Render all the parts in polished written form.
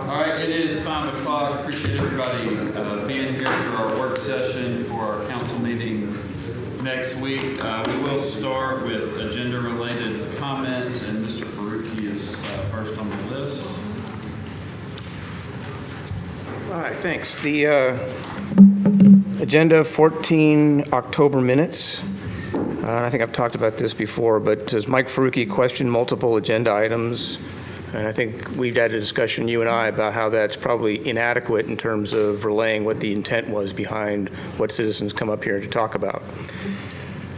All right, it is 5 o'clock. Appreciate everybody being here for our work session for our council meeting next week. We will start with agenda-related comments, and Mr. Faruqi is first on the list. All right, thanks. The agenda 14 October minutes. I think I've talked about this before, but does Mike Faruqi question multiple agenda items? And I think we've had a discussion, you and I, about how that's probably inadequate in terms of relaying what the intent was behind what citizens come up here to talk about.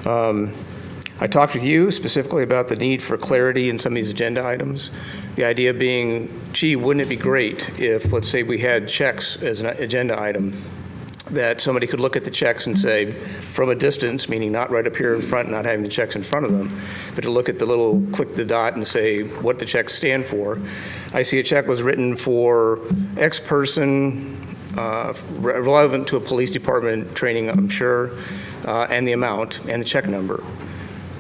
I talked with you specifically about the need for clarity in some of these agenda items. The idea being, gee, wouldn't it be great if, let's say, we had checks as an agenda item, that somebody could look at the checks and say, from a distance, meaning not right up here in front, not having the checks in front of them, but to look at the little, click the dot and say what the checks stand for. I see a check was written for X person, relevant to a police department training, I'm sure, and the amount and the check number.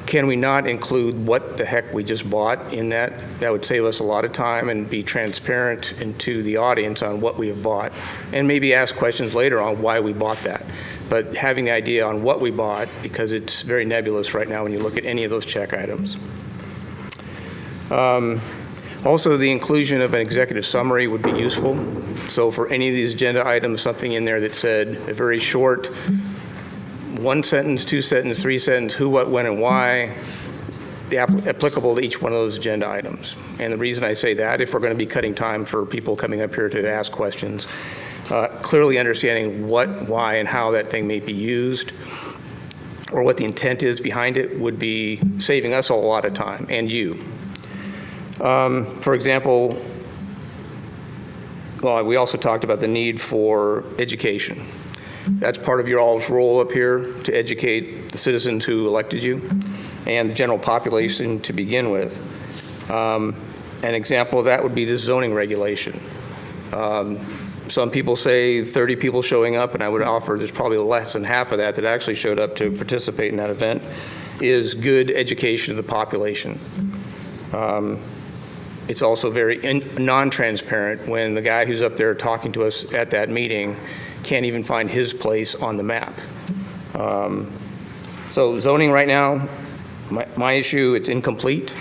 Can we not include what the heck we just bought in that? That would save us a lot of time and be transparent into the audience on what we have bought, and maybe ask questions later on why we bought that. But having the idea on what we bought, because it's very nebulous right now when you look at any of those check items. Also, the inclusion of an executive summary would be useful. So for any of these agenda items, something in there that said a very short, 1 sentence, 2 sentence, 3 sentence, who, what, when, and why, applicable to each one of those agenda items. And the reason I say that, if we're going to be cutting time for people coming up here to ask questions, clearly understanding what, why, and how that thing may be used, or what the intent is behind it, would be saving us a lot of time, and you. For example, well, we also talked about the need for education. That's part of your all's role up here, to educate the citizens who elected you and the general population to begin with. An example of that would be this zoning regulation. Some people say 30 people showing up, and I would offer there's probably less than half of that actually showed up to participate in that event, is good education of the population. It's also very non-transparent when the guy who's up there talking to us at that meeting can't even find his place on the map. So zoning right now, my issue, it's incomplete.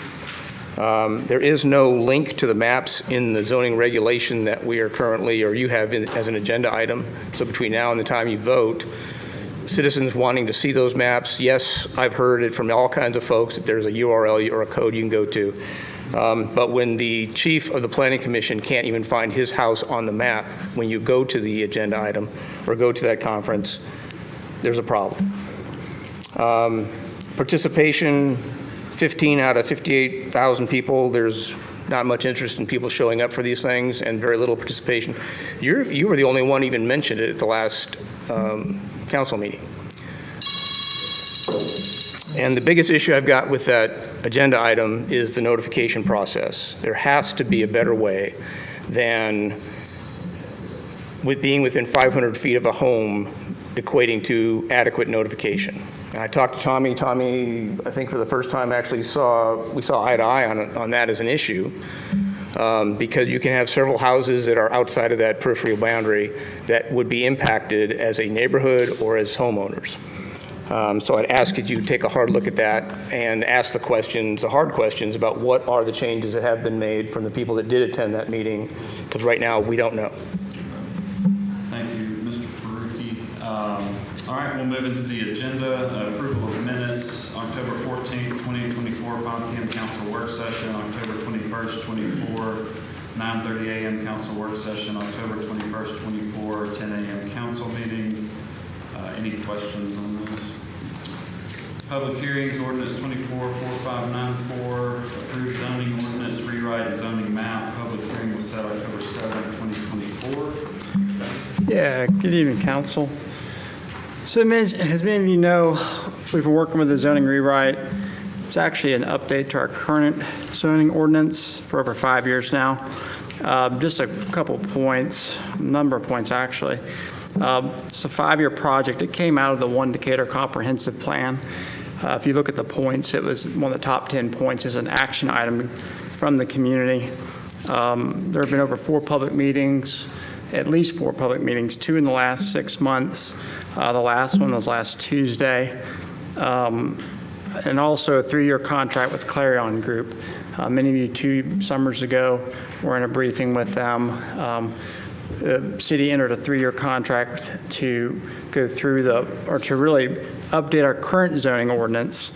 There is no link to the maps in the zoning regulation that we are currently, or you have as an agenda item. So between now and the time you vote, citizens wanting to see those maps, yes, I've heard it from all kinds of folks that there's a URL or a code you can go to. But when the chief of the planning commission can't even find his house on the map when you go to the agenda item or go to that conference, there's a problem. Participation, 15 out of 58,000 people, there's not much interest in people showing up for these things and very little participation. You were the only one even mentioned it at the last council meeting. And the biggest issue I've got with that agenda item is the notification process. There has to be a better way than with being within 500 feet of a home equating to adequate notification. And I talked to Tommy. Tommy, I think for the first time, actually we saw eye to eye on that as an issue, because you can have several houses that are outside of that peripheral boundary that would be impacted as a neighborhood or as homeowners. So I'd ask that you take a hard look at that and ask the questions, the hard questions about what are the changes that have been made from the people that did attend that meeting, because right now we don't know. Thank you, Mr. Faruqi. All right, we'll move into the agenda. Approval of minutes, October 14th, 2024, 5 p.m. council work session, October 21st, 24, 9:30 a.m. council work session, October 21st, 24, 10 a.m. council meeting. Any questions on this? Public hearings, ordinance 24-4594, approved zoning ordinance, rewrite zoning map. Public hearing was set October 7th, 2024. Yeah, good evening, council. So as many of you know, we've been working with the zoning rewrite. It's actually an update to our current zoning ordinance for over 5 years now. Just a couple points, a number of points actually. It's a 5-year project. It came out of the One Decatur Comprehensive Plan. If you look at the points, it was one of the top 10 points as an action item from the community. There have been over 4 public meetings, at least 4 public meetings, 2 in the last 6 months. The last one was last Tuesday. And also a 3-year contract with Clarion Group. Many of you 2 summers ago were in a briefing with them. The city entered a 3-year contract to go through to really update our current zoning ordinance.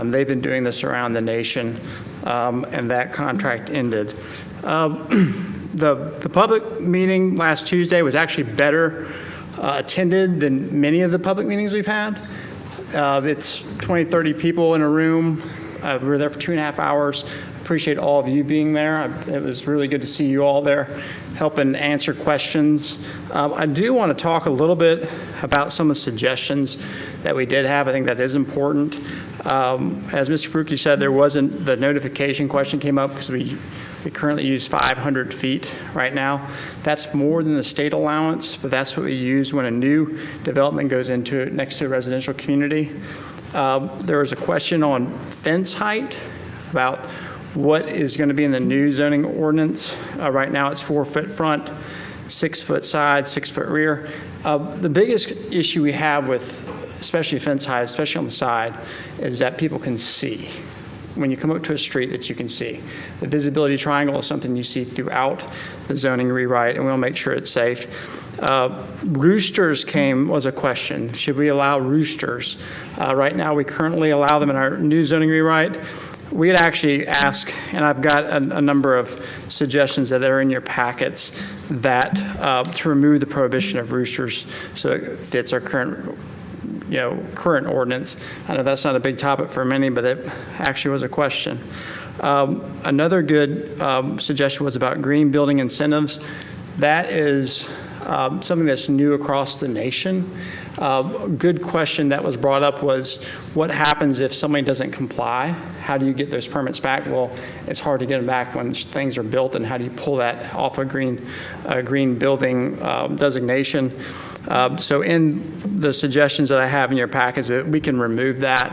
They've been doing this around the nation, and that contract ended. The public meeting last Tuesday was actually better attended than many of the public meetings we've had. It's 20, 30 people in a room. We were there for 2.5 hours. Appreciate all of you being there. It was really good to see you all there helping answer questions. I do want to talk a little bit about some of the suggestions that we did have. I think that is important. As Mr. Faruqi said, the notification question came up because we currently use 500 feet right now. That's more than the state allowance, but that's what we use when a new development goes into next to a residential community. There was a question on fence height about what is going to be in the new zoning ordinance. Right now it's 4-foot front, 6-foot side, 6-foot rear. The biggest issue we have with especially fence height, especially on the side, is that people can see. When you come up to a street that you can see. The visibility triangle is something you see throughout the zoning rewrite, and we'll make sure it's safe. Roosters was a question. Should we allow roosters? Right now, we currently allow them in our new zoning rewrite. We had actually asked, and I've got a number of suggestions that are in your packets that to remove the prohibition of roosters so it fits our current ordinance. I know that's not a big topic for many, but it actually was a question. Another good suggestion was about green building incentives. That is something that's new across the nation. A good question that was brought up was, what happens if somebody doesn't comply? How do you get those permits back? Well, it's hard to get them back when things are built, and how do you pull that off a green building designation? So in the suggestions that I have in your package, we can remove that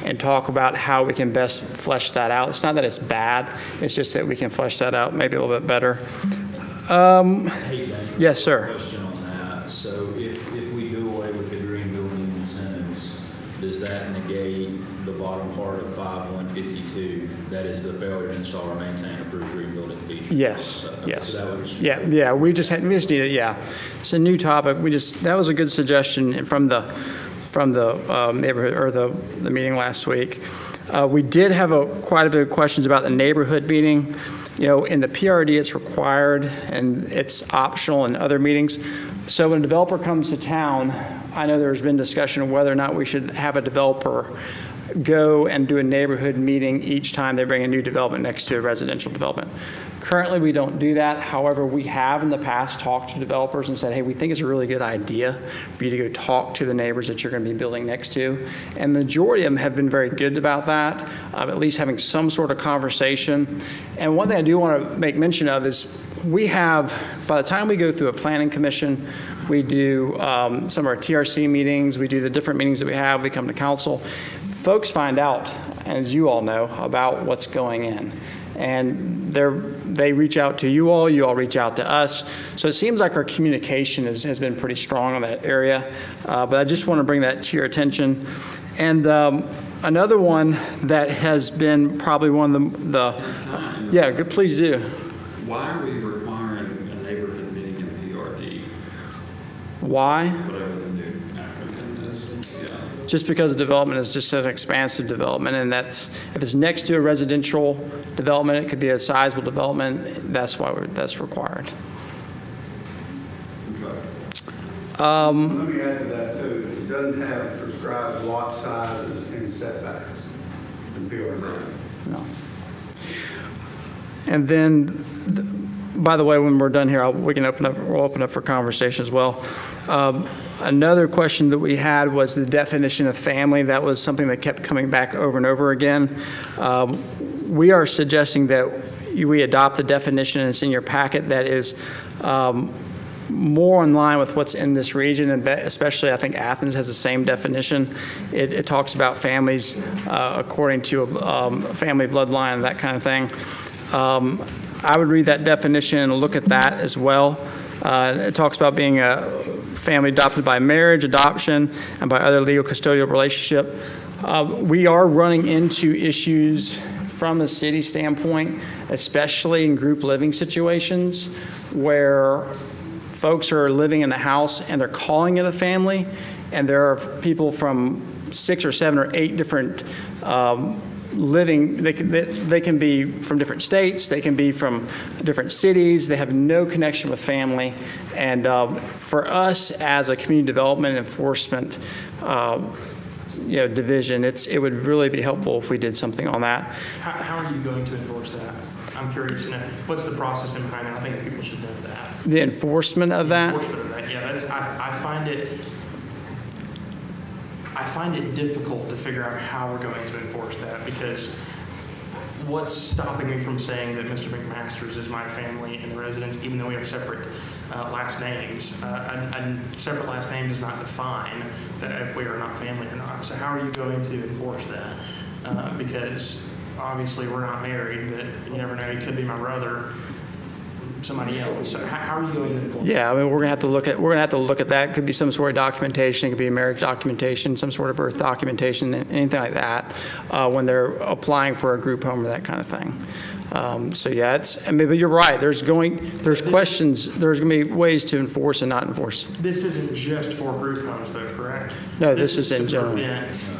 and talk about how we can best flesh that out. It's not that it's bad, it's just that we can flesh that out maybe a little bit better. Hey, Dave, yes, sir. Question on that. So if we do away with the green building incentives, does that negate the bottom part of 5152? That is the failure to install or maintain approved green building features. Yes, Okay, yes. So that would Yeah, we just need it, yeah. It's a new topic. That was a good suggestion from the neighborhood, or the meeting last week. We did have quite a bit of questions about the neighborhood meeting. In the PRD, it's required and it's optional in other meetings. So when a developer comes to town, I know there's been discussion of whether or not we should have a developer go and do a neighborhood meeting each time they bring a new development next to a residential development. Currently, we don't do that. However, we have in the past talked to developers and said, hey, we think it's a really good idea for you to go talk to the neighbors that you're going to be building next to. And the majority of them have been very good about that, at least having some sort of conversation. And one thing I do want to make mention of is we have, by the time we go through a planning commission, we do some of our TRC meetings, we do the different meetings that we have, we come to council. Folks find out, as you all know, about what's going in. And they reach out to you all reach out to us. So it seems like our communication has been pretty strong in that area. But I just want to bring that to your attention. And another one that has been probably one of yeah, good, please do. Why are we requiring a neighborhood meeting in PRD? Why? Whatever the new acronym is. Yeah. Just because the development is just an expansive development, and if it's next to a residential development, it could be a sizable development, that's why that's required. Let me add to that too. It doesn't have prescribed lot sizes and setbacks in PRD. No. And then, by the way, when we're done here, we'll open up for conversation as well. Another question that we had was the definition of family. That was something that kept coming back over and over again. We are suggesting that we adopt the definition, and it's in your packet, that is more in line with what's in this region, and especially I think Athens has the same definition. It talks about families according to a family bloodline and that kind of thing. I would read that definition and look at that as well. It talks about being a family adopted by marriage, adoption, and by other legal custodial relationship. We are running into issues from a city standpoint, especially in group living situations where folks are living in the house and they're calling it a family, and there are people from 6 or 7 or 8 different living. They can be from different states, they can be from different cities, they have no connection with family. And for us as a community development enforcement division, it would really be helpful if we did something on that. How are you going to enforce that? I'm curious to know. What's the process behind that? I think people should know that. The enforcement of that? Enforcement of that, yeah. I find it difficult to figure out how we're going to enforce that, because what's stopping me from saying that Mr. McMaster's is my family and the residents, even though we have separate last names? A separate last name does not define that if we are not family or not. So how are you going to enforce that? Because obviously we're not married, but you never know, he could be my brother, somebody else. So how are you going to enforce that? Yeah, I mean, we're gonna have to look at that. It could be some sort of documentation. It could be a marriage documentation, some sort of birth documentation, anything like that, when they're applying for a group home or that kind of thing. So yeah, but you're right. There's questions. There's going to be ways to enforce and not enforce. This isn't just for group homes, though, correct? No, this is in general. This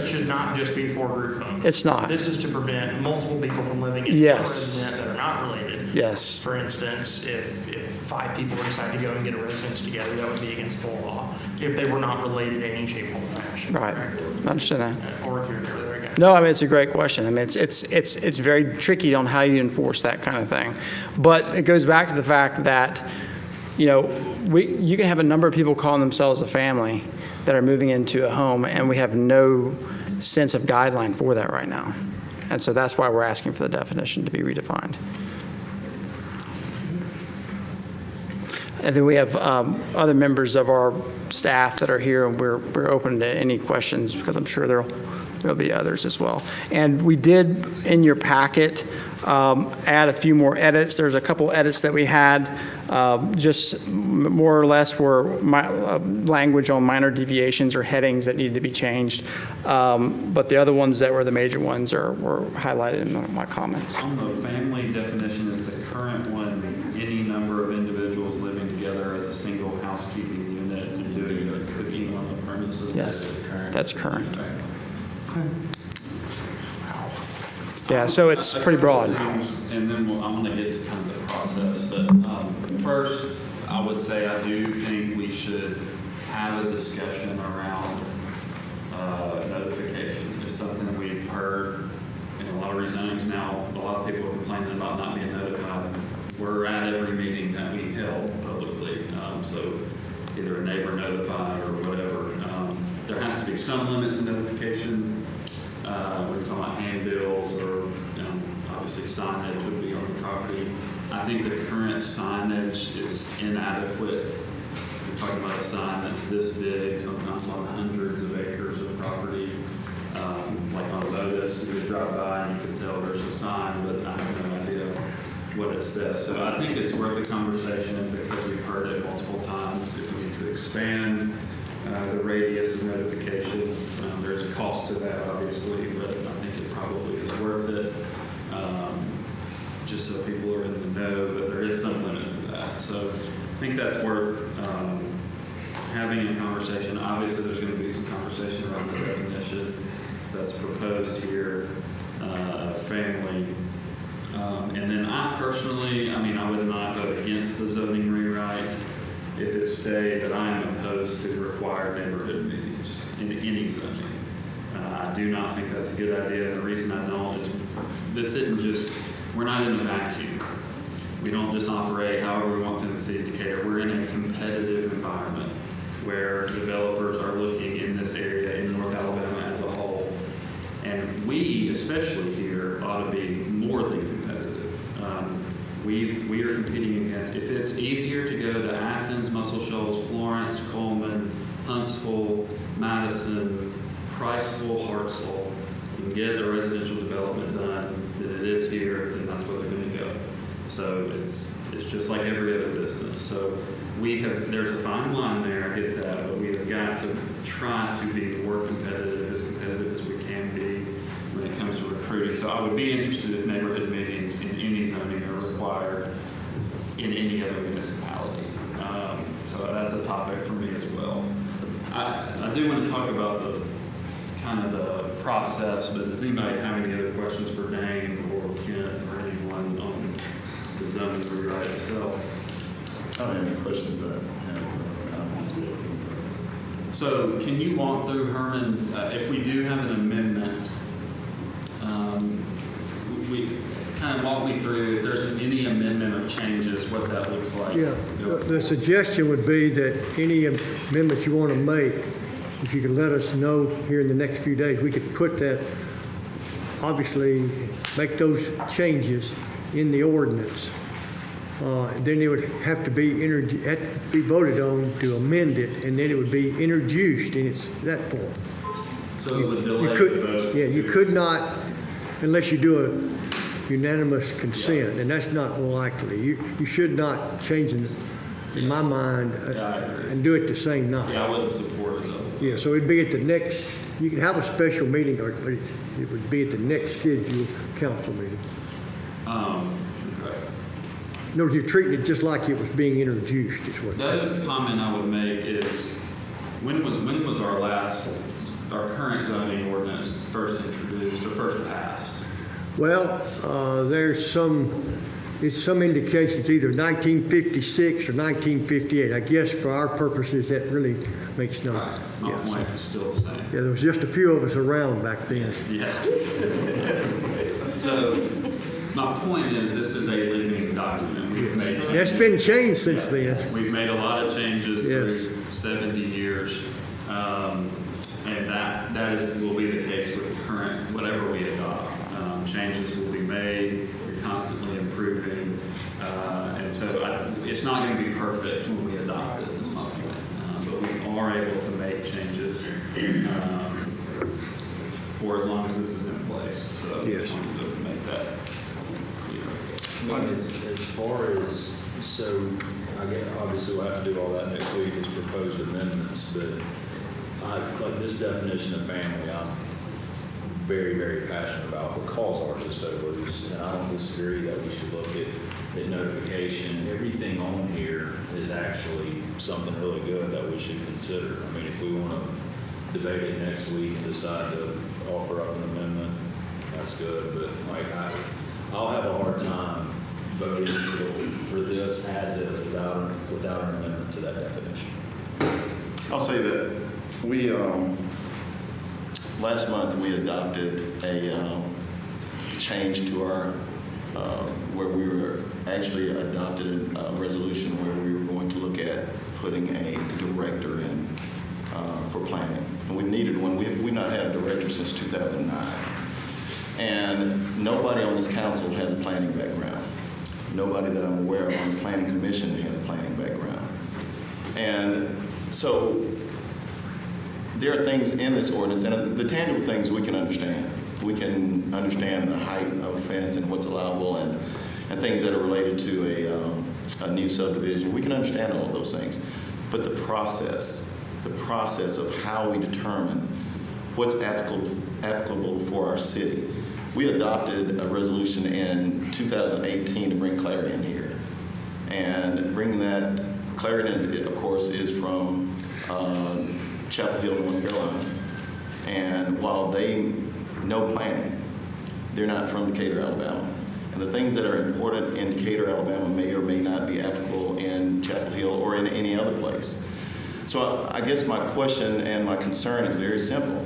should not just be for group homes. It's not. This is to prevent multiple people from living in Yes. a resident that are not related. Yes. For instance, if 5 people decide to go and get a residence together, that would be against the law if they were not related in any shape, form, or fashion. Right. correct? I understand that. Or if you're there again. No, I mean, it's a great question. I mean, it's very tricky on how you enforce that kind of thing. But it goes back to the fact that, you can have a number of people calling themselves a family that are moving into a home, and we have no sense of guideline for that right now. And so that's why we're asking for the definition to be redefined. And then we have other members of our staff that are here, and we're open to any questions, because I'm sure there'll be others as well. And we did, in your packet, add a few more edits. There's a couple edits that we had, just more or less were language on minor deviations or headings that needed to be changed. But the other ones that were the major ones were highlighted in my comments. On the family definition, is the current one any number of individuals living together as a single housekeeping unit and doing their cooking on the premises? Yes, that's current. Yeah, so it's pretty broad. And then I'm going to get to kind of the process. But first, I would say I do think we should have a discussion around notification. It's something we've heard in a lot of rezonings now. A lot of people are complaining about not being notified. We're at every meeting that we held publicly. So either a neighbor notified or whatever. There has to be some limit to notification. We're talking about handbills or obviously signage would be on the property. I think the current signage is inadequate. We're talking about a sign that's this big, sometimes on hundreds of acres of property. Like on Lotus, you could drive by and you could tell there's a sign, but I have no idea what it says. So I think it's worth a conversation, because we've heard it multiple times. If we need to expand the radius of notification, there's a cost to that, obviously, but I think it probably is worth it, just so people are in the know, but there is some limit to that. So I think that's worth having a conversation. Obviously, there's going to be some conversation around the definitions that's proposed here, family. And then I personally, I would not vote against the zoning rewrite if it stated that I am opposed to required neighborhood meetings in any zoning. I do not think that's a good idea. And the reason I don't is this isn't just, we're not in a vacuum. We don't just operate however we want to in the city of Decatur. We're in a competitive environment where developers are looking in this area in North Alabama as a whole. And we, especially here, ought to be more than competitive. We are competing against, if it's easier to go to Athens, Muscle Shoals, Florence, Coleman, Huntsville, Madison, Priceville, Hartselle, and get a residential development done than it is here, then that's where they're going to go. So it's just like every other business. So there's a fine line there, I get that, but we have got to try to be more competitive as we can be when it comes to recruiting. So I would be interested if neighborhood meetings in any zoning are required in any other municipality. So that's a topic for me as well. I do want to talk about the kind of the process, but does anybody have any other questions for Dane or Kent or anyone on the zoning rewrite itself? I don't have any questions, but I have comments. So can you walk through, Herman, if we do have an amendment, we kind of walk me through if there's any amendment or changes, what that looks like? Yeah, the suggestion would be that any amendments you want to make, if you could let us know here in the next few days, we could put that, obviously, make those changes in the ordinance. Then it would have to be voted on to amend it, and then it would be introduced in that form. So it would delay You could, the vote. yeah, you could not, unless you do a unanimous consent, and that's not likely. You should not change it, in my mind, and do it the same night. Yeah, I wouldn't support it though. Yeah, so it'd be at the next, you can have a special meeting, but it would be at the next scheduled council meeting. Okay. In other words, you're treating it just like it was being introduced, is what. The other comment I would make is, when was our current zoning ordinance first introduced or first passed? Well, there's some indications, either 1956 or 1958. I guess for our purposes, that really makes no. Right. My Yeah, point is still the same. yeah, there was just a few of us around back then. Yeah. So my point is, this is a living document. We've made changes. It's been changed since then. We've made a lot of changes Yes. through 70 years. And that will be the case with the current, whatever we adopt. Changes will be made, we're constantly improving. And so it's not going to be perfect when we adopt it, is my point. But we are able to make changes for as long as this is in place. So I Yes. just wanted to make that clear. I mean, as far as, so, I guess, obviously we'll have to do all that next week as proposed amendments, but like this definition of family, I'm very, very passionate about because ours is so loose, and I don't disagree that we should look at notification. Everything on here is actually something really good that we should consider. I mean, if we want to debate it next week and decide to offer up an amendment, that's good, but like I'll have a hard time voting for this as is without an amendment to that definition. I'll say that we, last month, we adopted a change to our, where we were actually adopted a resolution where we were going to look at putting a director in for planning. And we needed one. We've not had a director since 2009. And nobody on this council has a planning background. Nobody that I'm aware of on the planning commission has a planning background. And so there are things in this ordinance, and the tangible things we can understand. We can understand the height of a fence and what's allowable and things that are related to a new subdivision. We can understand all of those things. But the process of how we determine what's applicable for our city. We adopted a resolution in 2018 to bring clarity in here. And bringing that clarity in, of course, is from Chapel Hill, North Carolina. And while they know planning, they're not from Decatur, Alabama. And the things that are important in Decatur, Alabama may or may not be applicable in Chapel Hill or in any other place. So I guess my question and my concern is very simple.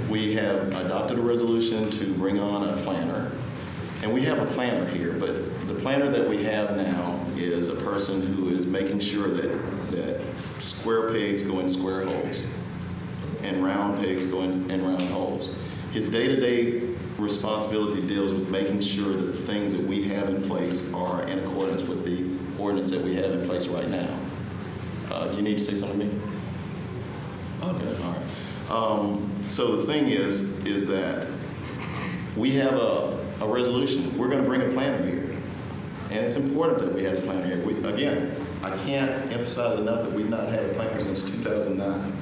We have adopted a resolution to bring on a planner, and we have a planner here, but the planner that we have now is a person who is making sure that square pegs go in square holes and round pegs go in round holes. His day-to-day responsibility deals with making sure that the things that we have in place are in accordance with the ordinance that we have in place right now. Do you need to say something to me? Okay, all right. So the thing is that we have a resolution. We're going to bring a planner here. And it's important that we have a planner here. Again, I can't emphasize enough that we've not had a planner since 2009.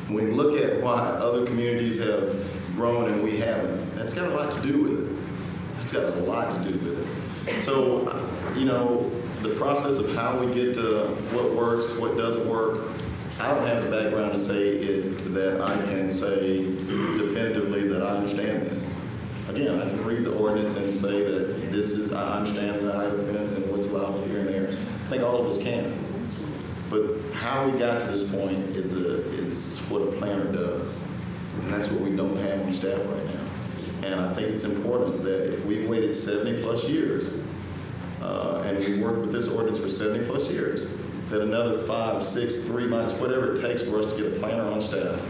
When you look at why other communities have grown and we haven't, that's got a lot to do with it. That's got a lot to do with it. So, you know, the process of how we get to what works, what doesn't work, I don't have the background to say it that I can say definitively that I understand this. Again, I can read the ordinance and say that this is, I understand the height of the fence and what's allowed here and there. I think all of us can. But how we got to this point is what a planner does. And that's what we don't have on staff right now. And I think it's important that if we've waited 70 plus years, and we've worked with this ordinance for 70 plus years, that another 5, 6, 3 months, whatever it takes for us to get a planner on staff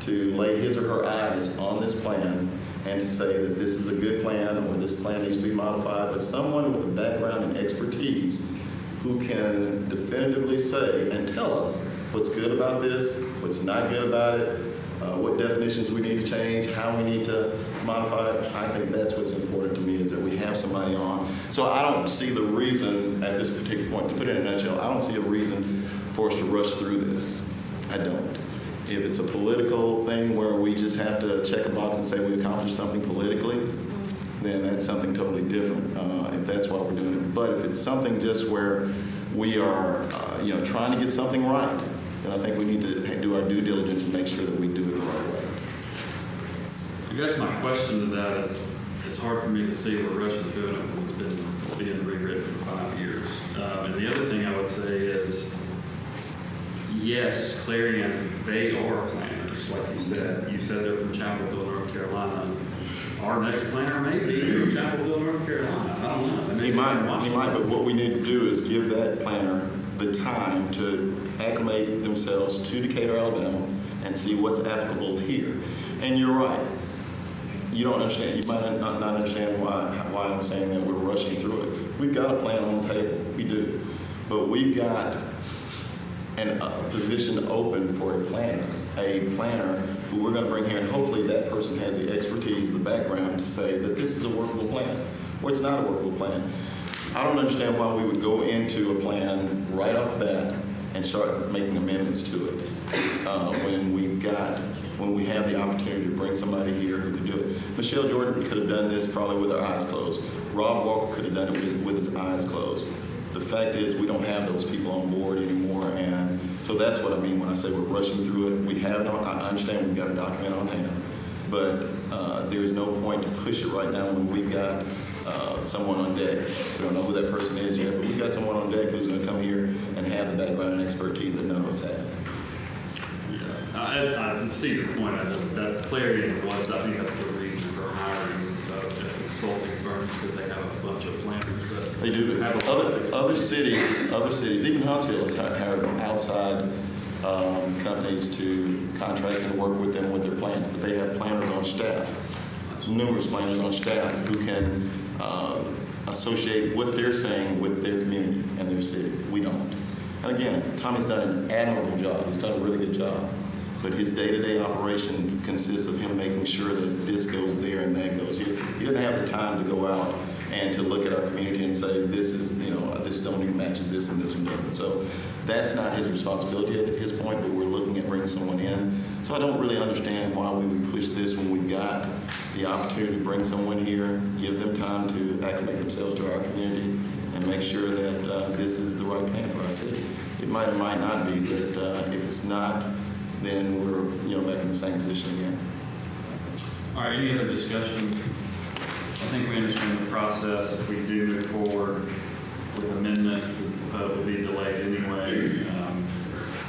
to lay his or her eyes on this plan and to say that this is a good plan or this plan needs to be modified, but someone with a background and expertise who can definitively say and tell us what's good about this, what's not good about it, what definitions we need to change, how we need to modify it. I think that's what's important to me, is that we have somebody on. So I don't see the reason at this particular point, to put it in a nutshell, I don't see a reason for us to rush through this. I don't. If it's a political thing where we just have to check a box and say we accomplished something politically, then that's something totally different, if that's why we're doing it. But if it's something just where we are, trying to get something right, then I think we need to do our due diligence and make sure that we do it the right way. I guess my question to that is, it's hard for me to see where Rush is doing it when it's been being rewritten for 5 years. And the other thing I would say is, yes, Clarion, they are planners, like you said. You said they're from Chapelville, North Carolina. Our next planner may be from Chapelville, North Carolina. I don't know. He might, but what we need to do is give that planner the time to acclimate themselves to Decatur, Alabama, and see what's applicable here. And you're right. You don't understand. You might not understand why I'm saying that we're rushing through it. We've got a plan on the table. We do. But we've got a position open for a planner who we're going to bring here, and hopefully that person has the expertise, the background to say that this is a workable plan or it's not a workable plan. I don't understand why we would go into a plan right off the bat and start making amendments to it when we have the opportunity to bring somebody here who could do it. Michelle Jordan could have done this probably with her eyes closed. Rob Walker could have done it with his eyes closed. The fact is, we don't have those people on board anymore, and so that's what I mean when I say we're rushing through it. We have no, I understand we've got a document on hand, but there is no point to push it right now when we've got someone on deck. We don't know who that person is yet, but we've got someone on deck who's going to come here and have the background and expertise that none of us have. I see your point. That clarity was, I think that's the reason for hiring consulting firms, because they have a bunch of planners. They do. Other cities, even Huntsville has hired outside companies to contract and work with them with their plans. But they have planners on staff, numerous planners on staff who can associate what they're saying with their community and their city. We don't. And again, Tommy's done an admirable job. He's done a really good job. But his day-to-day operation consists of him making sure that this goes there and that goes here. He doesn't have the time to go out and to look at our community and say, this is, this zoning matches this and this one doesn't. So that's not his responsibility at his point, but we're looking at bringing someone in. So I don't really understand why we would push this when we've got the opportunity to bring someone here, give them time to acclimate themselves to our community, and make sure that this is the right plan for our city. It might or might not be, but if it's not, then we're back in the same position again. All right, any other discussion? I think we understand the process. If we do move forward with amendments, the vote will be delayed anyway.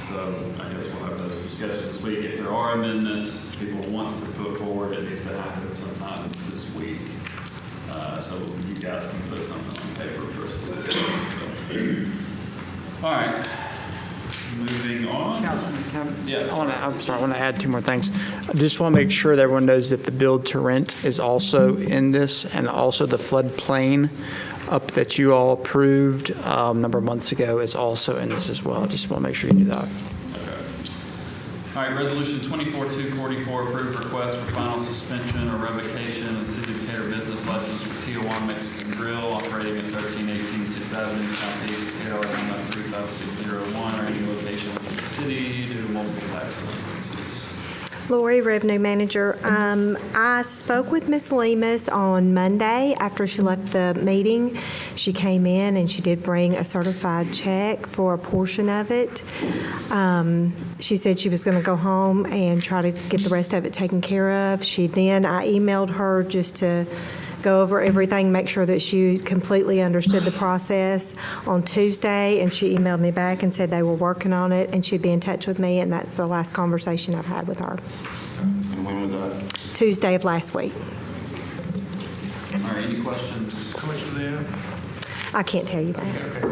So I guess we'll have those discussions this week. If there are amendments people want to put forward, it needs to happen sometime this week. So you guys can put something on paper first. All right. Moving on. Yeah. I want to add two more things. I just want to make sure that everyone knows that the build to rent is also in this, and also the floodplain up that you all approved a number of months ago is also in this as well. I just want to make sure you knew that. All right, Resolution 24-244, approved request for final suspension or revocation of City of Decatur business license for Tijuana Mexican Grill operating at 1318 6th Avenue Southeast, Decatur, Alabama 35601, or any location within the city due to multiple tax delinquencies. Lori, Revenue Manager. I spoke with Ms. Lemus on Monday after she left the meeting. She came in and she did bring a certified check for a portion of it. She said she was going to go home and try to get the rest of it taken care of. I emailed her just to go over everything, make sure that she completely understood the process on Tuesday, and she emailed me back and said they were working on it and she'd be in touch with me, and that's the last conversation I've had with her. And when was that? Tuesday of last week. All right, any questions? How much do they have? I can't tell you that.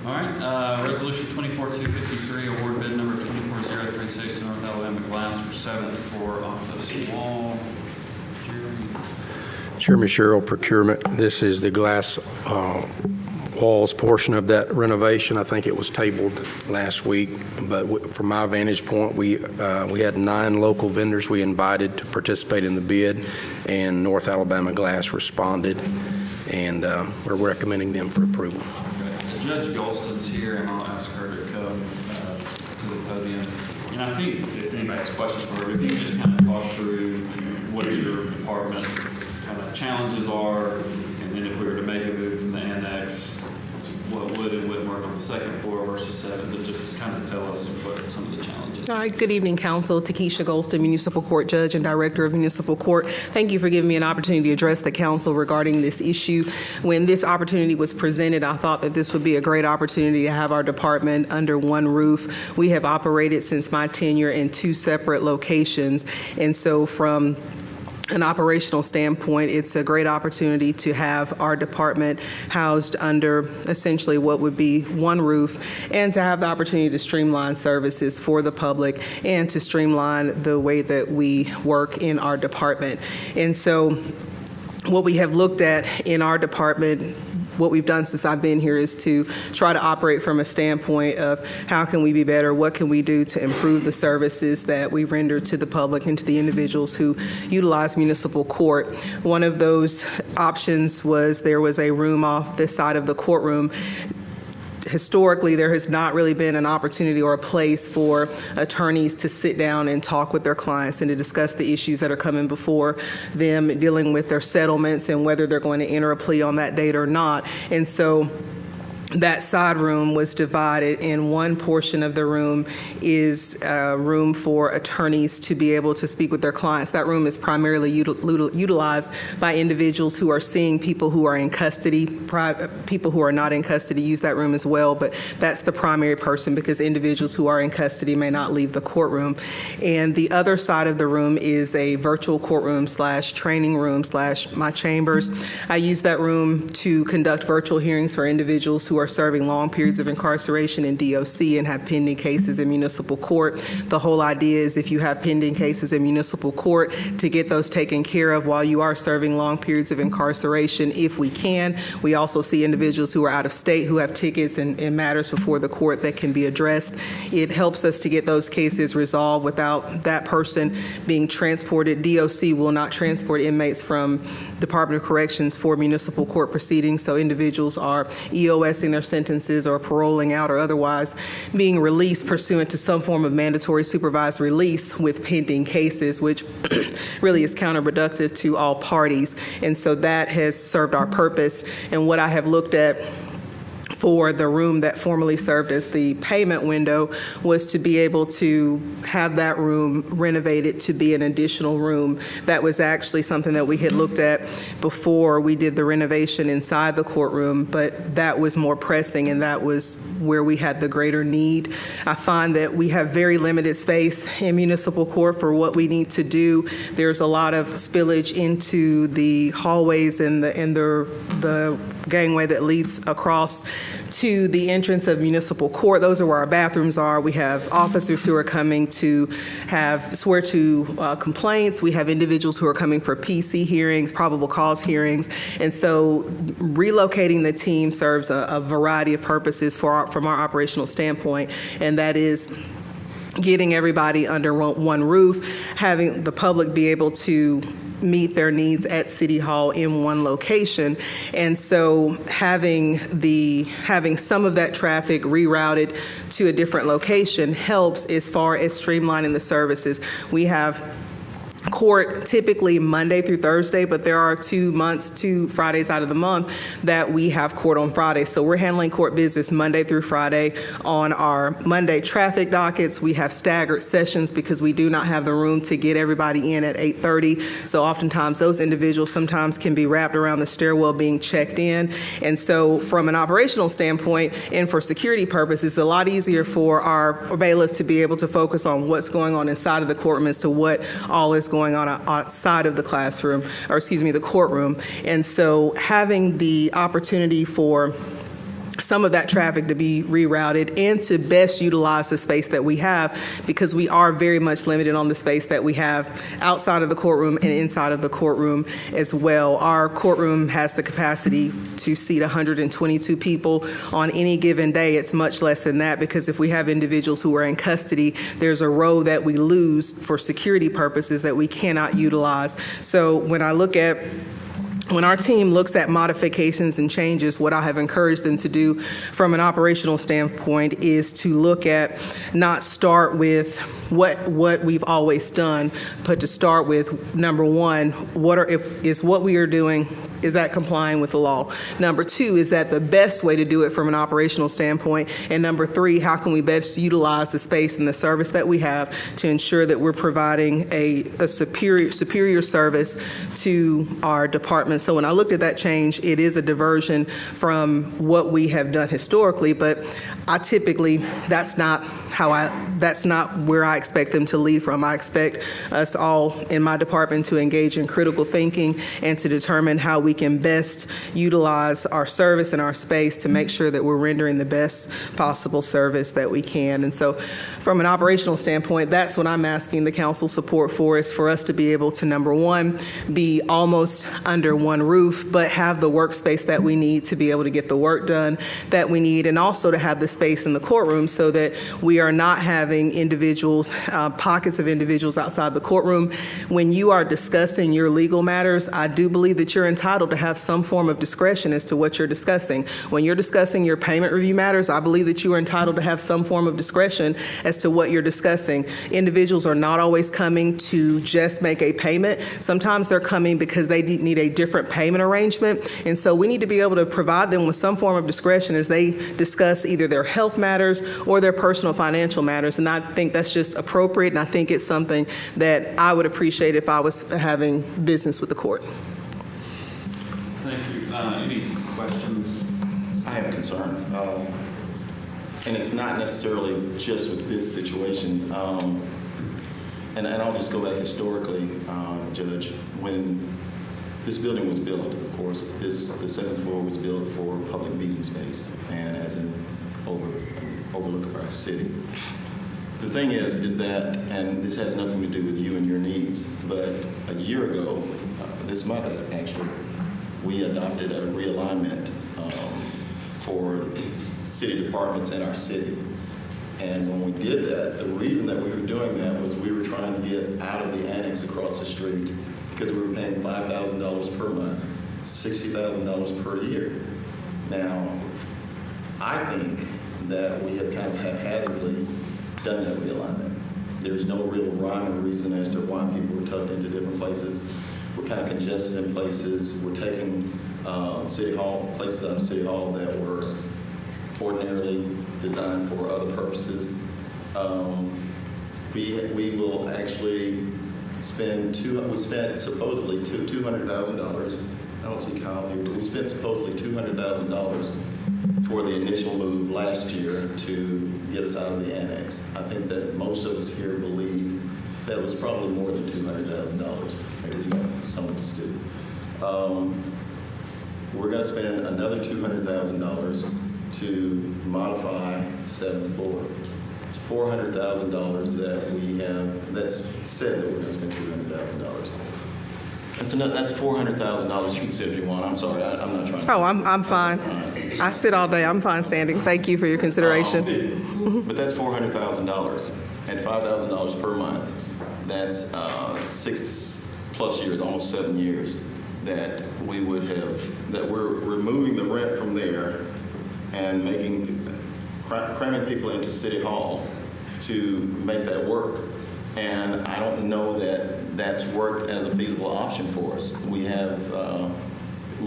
All right, Resolution 24-253, award bid number 24036 to North Alabama Glass for 7th floor office wall. Jeremy Sherrill, procurement. This is the glass walls portion of that renovation. I think it was tabled last week, but from my vantage point, we had 9 local vendors we invited to participate in the bid, and North Alabama Glass responded, and we're recommending them for approval. Okay. Judge Golston's here, and I'll ask her to come to the podium. And I think if anybody has questions for her, if you can just kind of talk through what your department kind of challenges are, and then if we were to make a move from the annex, what would and wouldn't work on the second floor versus 7th, but just kind of tell us what some of the challenges. All right, good evening, Council. Takesha Golston, Municipal Court Judge and Director of Municipal Court. Thank you for giving me an opportunity to address the Council regarding this issue. When this opportunity was presented, I thought that this would be a great opportunity to have our department under one roof. We have operated since my tenure in 2 separate locations, and so from an operational standpoint, it's a great opportunity to have our department housed under essentially what would be one roof, and to have the opportunity to streamline services for the public and to streamline the way that we work in our department. And so what we have looked at in our department, what we've done since I've been here, is to try to operate from a standpoint of how can we be better, what can we do to improve the services that we render to the public and to the individuals who utilize municipal court. One of those options was there was a room off this side of the courtroom. Historically, there has not really been an opportunity or a place for attorneys to sit down and talk with their clients and to discuss the issues that are coming before them, dealing with their settlements and whether they're going to enter a plea on that date or not. And so that side room was divided, and one portion of the room is room for attorneys to be able to speak with their clients. That room is primarily utilized by individuals who are seeing people who are in custody. People who are not in custody use that room as well, but that's the primary person because individuals who are in custody may not leave the courtroom. And the other side of the room is a virtual courtroom / training room / my chambers. I use that room to conduct virtual hearings for individuals who are serving long periods of incarceration in DOC and have pending cases in municipal court. The whole idea is if you have pending cases in municipal court, to get those taken care of while you are serving long periods of incarceration if we can. We also see individuals who are out of state who have tickets and matters before the court that can be addressed. It helps us to get those cases resolved without that person being transported. DOC will not transport inmates from Department of Corrections for municipal court proceedings, so individuals are EOSing their sentences or paroling out or otherwise being released pursuant to some form of mandatory supervised release with pending cases, which really is counterproductive to all parties. And so that has served our purpose. And what I have looked at for the room that formerly served as the payment window was to be able to have that room renovated to be an additional room. That was actually something that we had looked at before we did the renovation inside the courtroom, but that was more pressing and that was where we had the greater need. I find that we have very limited space in municipal court for what we need to do. There's a lot of spillage into the hallways and the gangway that leads across to the entrance of Municipal Court. Those are where our bathrooms are. We have officers who are coming to swear to complaints. We have individuals who are coming for PC hearings, probable cause hearings. And so relocating the team serves a variety of purposes from our operational standpoint, and that is getting everybody under one roof, having the public be able to meet their needs at City Hall in one location. And so having some of that traffic rerouted to a different location helps as far as streamlining the services. We have court typically Monday through Thursday, but there are 2 Fridays out of the month that we have court on Friday. So we're handling court business Monday through Friday. On our Monday traffic dockets, we have staggered sessions because we do not have the room to get everybody in at 8:30. So oftentimes those individuals sometimes can be wrapped around the stairwell being checked in. And so from an operational standpoint and for security purposes, it's a lot easier for our bailiff to be able to focus on what's going on inside of the courtroom as to what all is going on outside of the classroom, or the courtroom. And so having the opportunity for some of that traffic to be rerouted and to best utilize the space that we have, because we are very much limited on the space that we have outside of the courtroom and inside of the courtroom as well. Our courtroom has the capacity to seat 122 people. On any given day, it's much less than that, because if we have individuals who are in custody, there's a row that we lose for security purposes that we cannot utilize. So when our team looks at modifications and changes, what I have encouraged them to do from an operational standpoint is to look at, not start with what we've always done, but to start with, number one, is what we are doing, is that complying with the law? Number two, is that the best way to do it from an operational standpoint? And number three, how can we best utilize the space and the service that we have to ensure that we're providing a superior service to our department? So when I looked at that change, it is a diversion from what we have done historically, but that's not where I expect them to lead from. I expect us all in my department to engage in critical thinking and to determine how we can best utilize our service and our space to make sure that we're rendering the best possible service that we can. And so from an operational standpoint, that's what I'm asking the council support for, is for us to be able to, number one, be almost under one roof, but have the workspace that we need to be able to get the work done that we need, and also to have the space in the courtroom so that we are not having pockets of individuals outside the courtroom. When you are discussing your legal matters, I do believe that you're entitled to have some form of discretion as to what you're discussing. When you're discussing your payment review matters, I believe that you are entitled to have some form of discretion as to what you're discussing. Individuals are not always coming to just make a payment. Sometimes they're coming because they need a different payment arrangement. And so we need to be able to provide them with some form of discretion as they discuss either their health matters or their personal financial matters. And I think that's just appropriate, and I think it's something that I would appreciate if I was having business with the court. Thank you. Any questions? I have concerns, and it's not necessarily just with this situation. And I'll just go back historically, Judge. When this building was built, of course, the seventh floor was built for public meeting space and as an overlook of our city. The thing is that, and this has nothing to do with you and your needs, but a year ago, this month actually, we adopted a realignment for city departments in our city. And when we did that, the reason that we were doing that was we were trying to get out of the annex across the street, because we were paying $5,000 per month, $60,000 per year. Now, I think that we have kind of haphazardly done that realignment. There's no real rhyme or reason as to why people were tucked into different places. We're kind of congested in places. We're taking places out of City Hall that were ordinarily designed for other purposes. We will actually spend we spent supposedly $200,000. I don't see Kyle here, but we spent supposedly $200,000 for the initial move last year to get us out of the annex. I think that most of us here believe that it was probably more than $200,000. Maybe some of us do. We're going to spend another $200,000 to modify the 7th floor. It's $400,000 that we have, that's said that we're going to spend $200,000. That's $400,000. You can sit if you want. I'm sorry, I'm not trying to. Oh, I'm fine. I sit all day. I'm fine standing. Thank you for your consideration. But that's $400,000 at $5,000 per month. That's 6+ years, almost 7 years, that we would have, that we're removing the rent from there and cramming people into City Hall to make that work. And I don't know that that's worked as a feasible option for us. We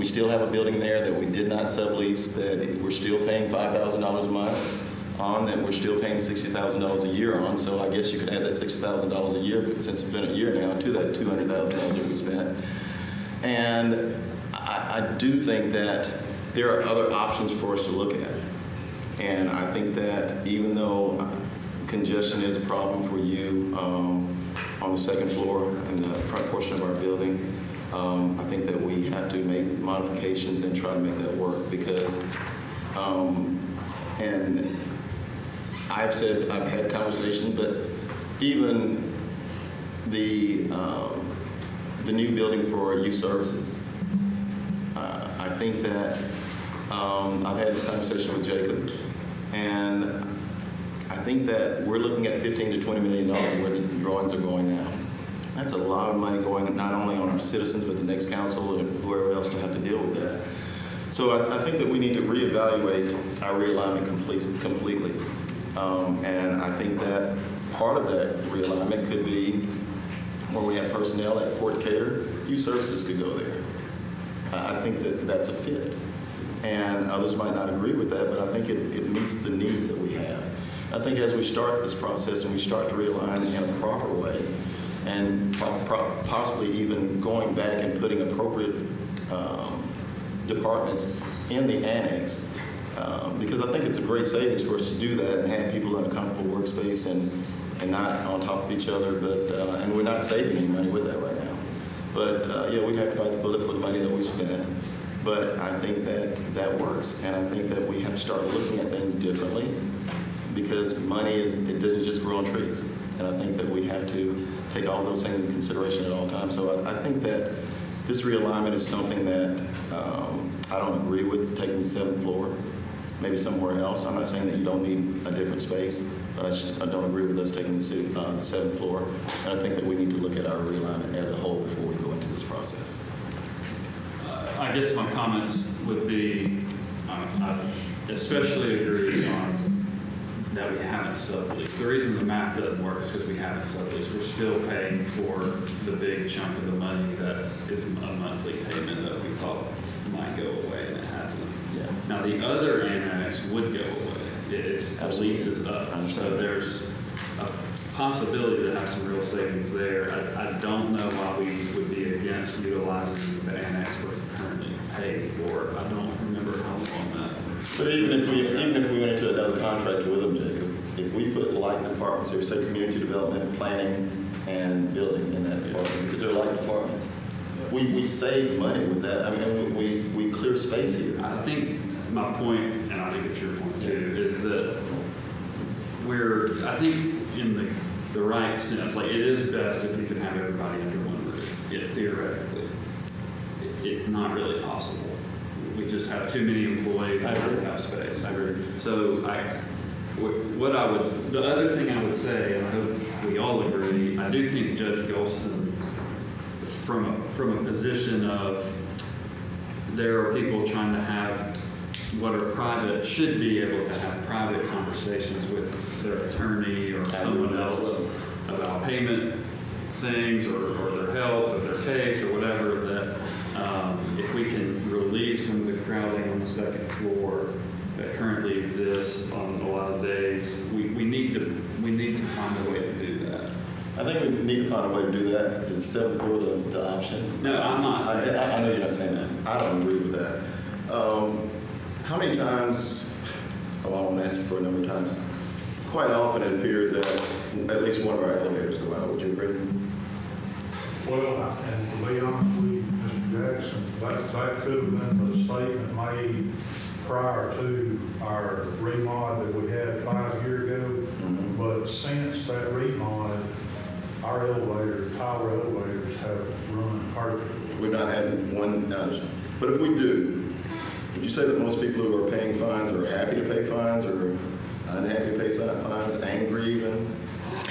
still have a building there that we did not sublease, that we're still paying $5,000 a month on, that we're still paying $60,000 a year on. So I guess you could add that $60,000 a year, since it's been a year now, to that $200,000 that we spent. And I do think that there are other options for us to look at. And I think that even though congestion is a problem for you on the 2nd floor and the front portion of our building, I think that we have to make modifications and try to make that work, because, and I've had conversations, but even the new building for youth services, I think that I've had this conversation with Jacob, and I think that we're looking at $15 to $20 million where the drawings are going now. That's a lot of money going not only on our citizens, but the next council and whoever else to have to deal with that. So I think that we need to reevaluate our realignment completely. And I think that part of that realignment could be where we have personnel at Fort Decatur, youth services could go there. I think that that's a fit. And others might not agree with that, but I think it meets the needs that we have. I think as we start this process and we start to realign in a proper way, and possibly even going back and putting appropriate departments in the annex, because I think it's a great savings for us to do that and have people in a comfortable workspace and not on top of each other, but and we're not saving any money with that right now. But yeah, we'd have to bite the bullet for the money that we spent. But I think that works, and I think that we have to start looking at things differently, because money it doesn't just grow on trees, and I think that we have to take all those things into consideration at all times. So I think that this realignment is something that I don't agree with, taking the 7th floor, maybe somewhere else. I'm not saying that you don't need a different space, but I don't agree with us taking the 7th floor, and I think that we need to look at our realignment as a whole before we go into this process. I guess my comments would be, I especially agree on that we haven't subleased. The reason the math doesn't work is because we haven't subleased. We're still paying for the big chunk of the money that is a monthly payment that we thought might go away, and it hasn't. Yeah. Now, the other annex would go away. It's the lease is up, so there's a possibility to have some real savings there. I don't know why we would be against utilizing the annex we're currently paying for. I don't remember how long that. But even if we went into another contract with them, Jacob, if we put like departments there, say community development, planning, and building in that department, because they're like departments, we save money with that. I mean, we clear space here. I think my point, and I think it's your point too, is that I think in the right sense, like it is best if you can have everybody under one roof. Theoretically, it's not really possible. We just have too many employees and don't have space. I agree. So the other thing I would say, and I hope we all agree, I do think Judge Golston, from a position of there are people trying to have what are private, should be able to have private conversations with their attorney or someone else about payment things or their health or their case or whatever, that if we can relieve some of the crowding on the 2nd floor that currently exists on a lot of days, we need to find a way to do that. I think we need to find a way to do that. Is the 7th floor the option? No, I'm not saying that. I know you're not saying that. I don't agree with that. How many times, I won't ask you for a number of times, quite often it appears that at least one of our elevators go out. Would you agree? Well, and to be honest with you, Mr. Jackson, that could have been the statement made prior to our remod that we had 5 years ago. But since that remod, our elevators, tower elevators have run perfectly. We've not had one outage. But if we do, would you say that most people who are paying fines are happy to pay fines or unhappy to pay fines, angry even?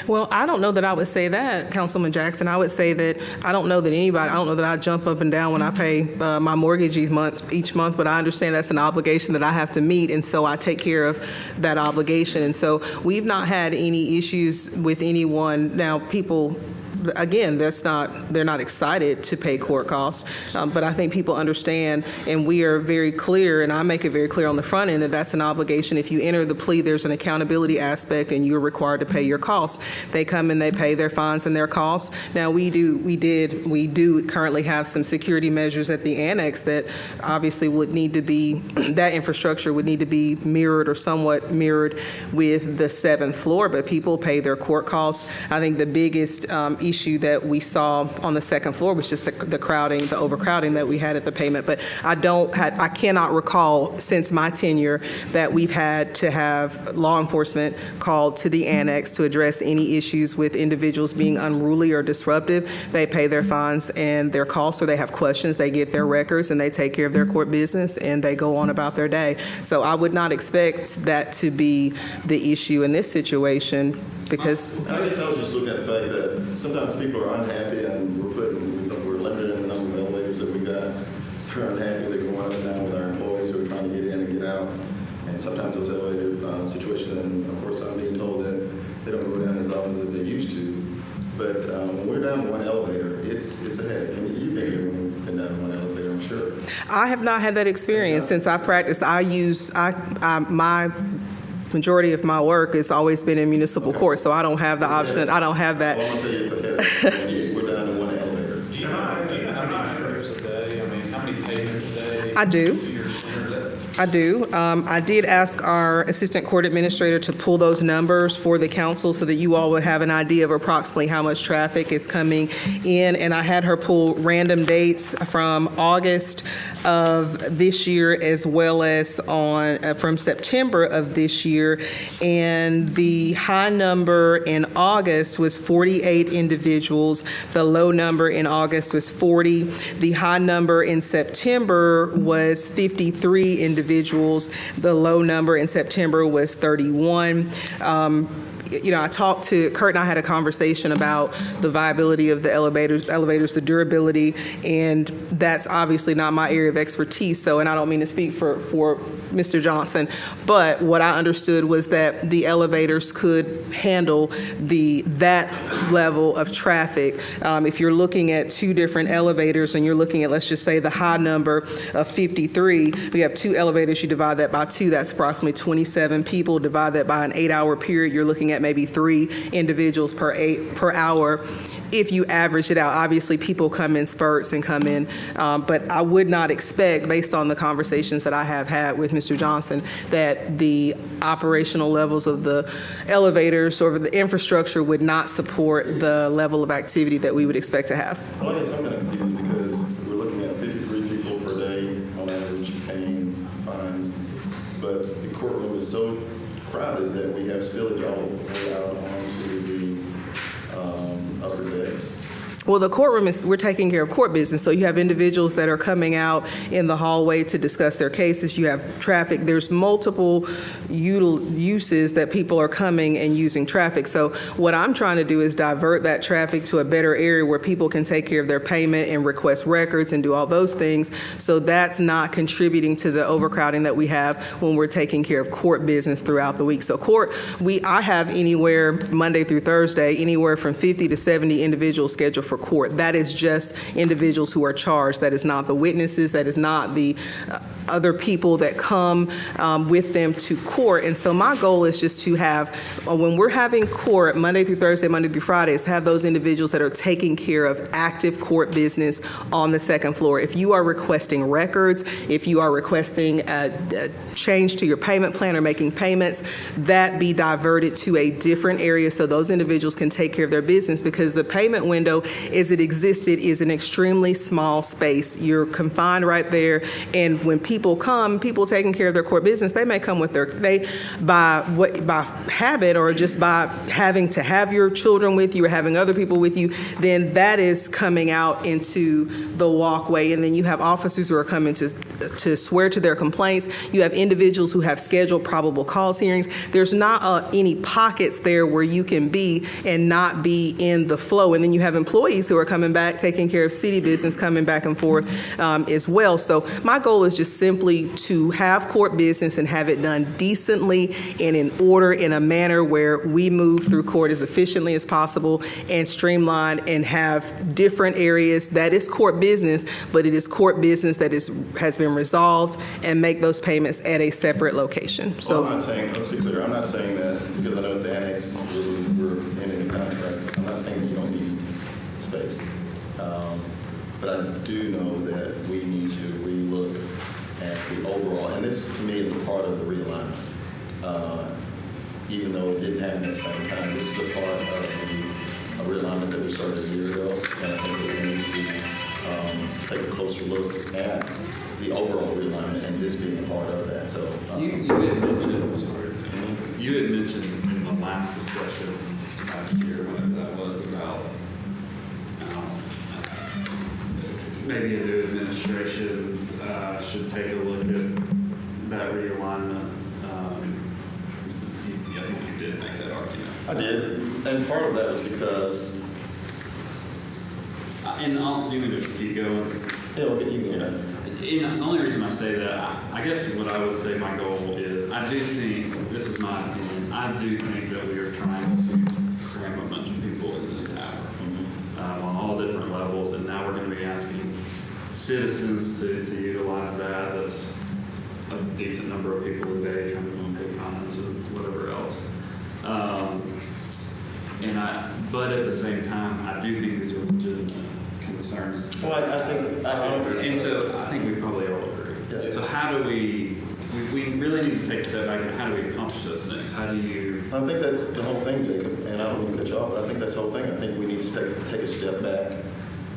Well, I don't know that I would say that, Councilman Jackson. I would say that I don't know that I jump up and down when I pay my mortgage each month, but I understand that's an obligation that I have to meet, and so I take care of that obligation. And so we've not had any issues with anyone. Now, people, again, they're not excited to pay court costs, but I think people understand, and we are very clear, and I make it very clear on the front end that that's an obligation. If you enter the plea, there's an accountability aspect, and you're required to pay your costs. They come and they pay their fines and their costs. Now, we do currently have some security measures at the annex that obviously would need to be, that infrastructure would need to be mirrored or somewhat mirrored with the 7th floor, but people pay their court costs. I think the biggest issue that we saw on the 2nd floor was just the crowding, the overcrowding that we had at the pavement. But I cannot recall since my tenure that we've had to have law enforcement called to the annex to address any issues with individuals being unruly or disruptive. They pay their fines and their costs, or they have questions, they get their records, and they take care of their court business, and they go on about their day. So I would not expect that to be the issue in this situation, because I guess I was just looking at the fact that sometimes people are unhappy, and we're limited in the number of elevators that we got. They're unhappy, they go up and down with our employees who are trying to get in and get out. And sometimes those elevator situations, and of course I'm being told that they don't go down as often as they used to. But when we're down to one elevator, it's a headache. And you've been here when we've been down to one elevator, I'm sure. I have not had that experience since I practiced. My majority of my work has always been in municipal court, so I don't have the option. I don't have that. Well, I'm going to tell you it's a headache when we're down to one elevator. Do you know how many trips a day? I mean, how many payments a day? I do. I do. I did ask our assistant court administrator to pull those numbers for the council so that you all would have an idea of approximately how much traffic is coming in. And I had her pull random dates from August of this year as well as from September of this year. And the high number in August was 48 individuals. The low number in August was 40. The high number in September was 53 individuals. The low number in September was 31. I talked to Kurt, and I had a conversation about the viability of the elevators, the durability, and that's obviously not my area of expertise. So, and I don't mean to speak for Mr. Johnson, but what I understood was that the elevators could handle that level of traffic. If you're looking at two different elevators and you're looking at, let's just say, the high number of 53, we have two elevators, you divide that by two, that's approximately 27 people. Divide that by an 8-hour period, you're looking at maybe 3 individuals per hour. If you average it out, obviously people come in spurts and come in, but I would not expect, based on the conversations that I have had with Mr. Johnson, that the operational levels of the elevators or the infrastructure would not support the level of activity that we would expect to have. Well, I guess I'm kind of confused because we're looking at 53 people per day on average paying fines, but the courtroom is so crowded that we have spillage all the way out onto the upper decks. Well, the courtroom we're taking care of court business. So you have individuals that are coming out in the hallway to discuss their cases. You have traffic. There's multiple uses that people are coming and using traffic. So what I'm trying to do is divert that traffic to a better area where people can take care of their payment and request records and do all those things. So that's not contributing to the overcrowding that we have when we're taking care of court business throughout the week. So I have anywhere Monday through Thursday, anywhere from 50 to 70 individuals scheduled for court. That is just individuals who are charged. That is not the witnesses. That is not the other people that come with them to court. And so my goal is just to have, when we're having court Monday through Thursday, Monday through Friday, is have those individuals that are taking care of active court business on the 2nd floor. If you are requesting records, if you are requesting a change to your payment plan or making payments, that be diverted to a different area so those individuals can take care of their business, because the payment window as it existed is an extremely small space. You're confined right there, and when people people taking care of their court business, they may come with by habit or just by having to have your children with you or having other people with you, then that is coming out into the walkway. And then you have officers who are coming to swear to their complaints. You have individuals who have scheduled probable cause hearings. There's not any pockets there where you can be and not be in the flow. And then you have employees who are coming back, taking care of city business, coming back and forth as well. So my goal is just simply to have court business and have it done decently and in order, in a manner where we move through court as efficiently as possible and streamline and have different areas. That is court business, but it is court business that has been resolved, and make those payments at a separate location. So well, I'm not saying, let's be clear, I'm not saying that, because I know it's annexed, we're in a contract, I'm not saying that you don't need space. But I do know that we need to relook at the overall, and this to me is a part of the realignment. Even though it didn't happen at the same time, this is a part of a realignment that we started a year ago, and I think that we need to take a closer look at the overall realignment and this being a part of that. So you had mentioned in the last discussion last year, whatever that was, about maybe the administration should take a look at that realignment. I think you did make that argument. I did, and part of that was because. And do you mean to keep going? Yeah, we'll get you going. And the only reason I say that, I guess what I would say my goal is, I do think, this is my opinion, I do think that we are trying to cram a bunch of people in this tower on all different levels, and now we're going to be asking citizens to utilize that. That's a decent number of people a day trying to make comments or whatever else. But at the same time, I do think these are legitimate concerns. Well, I think, and so I think we probably all agree. Yeah. So how do we really need to take a step back, and how do we accomplish those things? How do you? I think that's the whole thing, Jacob, and I don't mean to cut you off, but I think that's the whole thing. I think we need to take a step back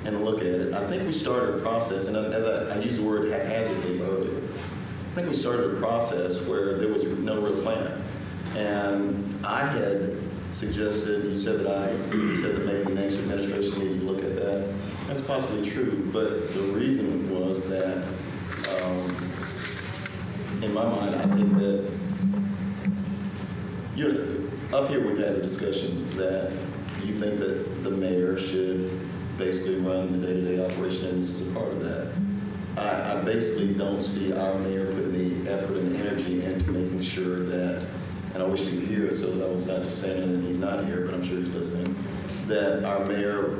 and look at it. I think we started a process, and as I used the word haphazardly earlier, I think we started a process where there was no real plan. And I had suggested, you said that maybe the next administration needed to look at that. That's possibly true, but the reason was that, in my mind, I think that up here we've had a discussion that you think that the mayor should basically run the day-to-day operation, and this is a part of that. I basically don't see our mayor putting the effort and the energy into making sure that, and I wish he could hear us so that I was not just saying it and he's not here, but I'm sure he's listening, that our mayor,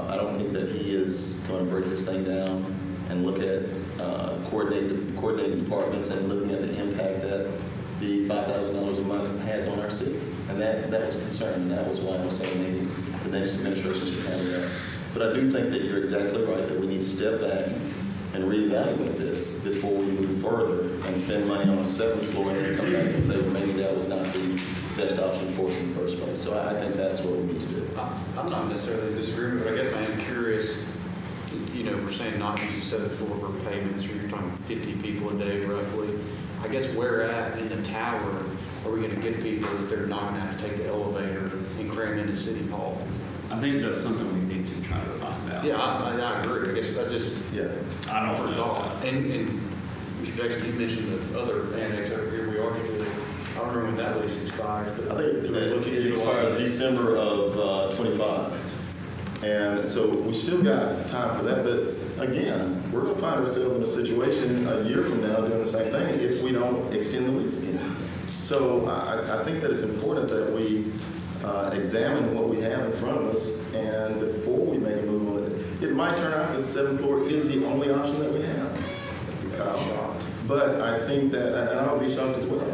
I don't think that he is going to break this thing down and look at coordinating departments and looking at the impact that the $5,000 a month has on our city. And that was a concern, and that was why I was saying maybe the next administration should handle that. But I do think that you're exactly right, that we need to step back and reevaluate this before we move further and spend money on a seventh floor and then come back and say, well, maybe that was not the best option for us in the first place. So I think that's what we need to do. I'm not necessarily disagreeing, but I guess I am curious, we're saying not use the seventh floor for payments, or you're talking 50 people a day roughly. I guess where at in the tower are we going to get people that they're not going to have to take the elevator and cram into City Hall? I think that's something we need to try to find out. Yeah, I agree. I guess I just, I don't first off, and Mr. Jackson, you mentioned the other annex over here we are still. I don't remember when that lease expires, but I think it expires December of 25. And so we still got time for that, but again, we're going to find ourselves in a situation a year from now doing the same thing if we don't extend the lease again. So I think that it's important that we examine what we have in front of us, and before we make a move on it, it might turn out that the seventh floor is the only option that we have. But I think that, and I'll be shocked as well.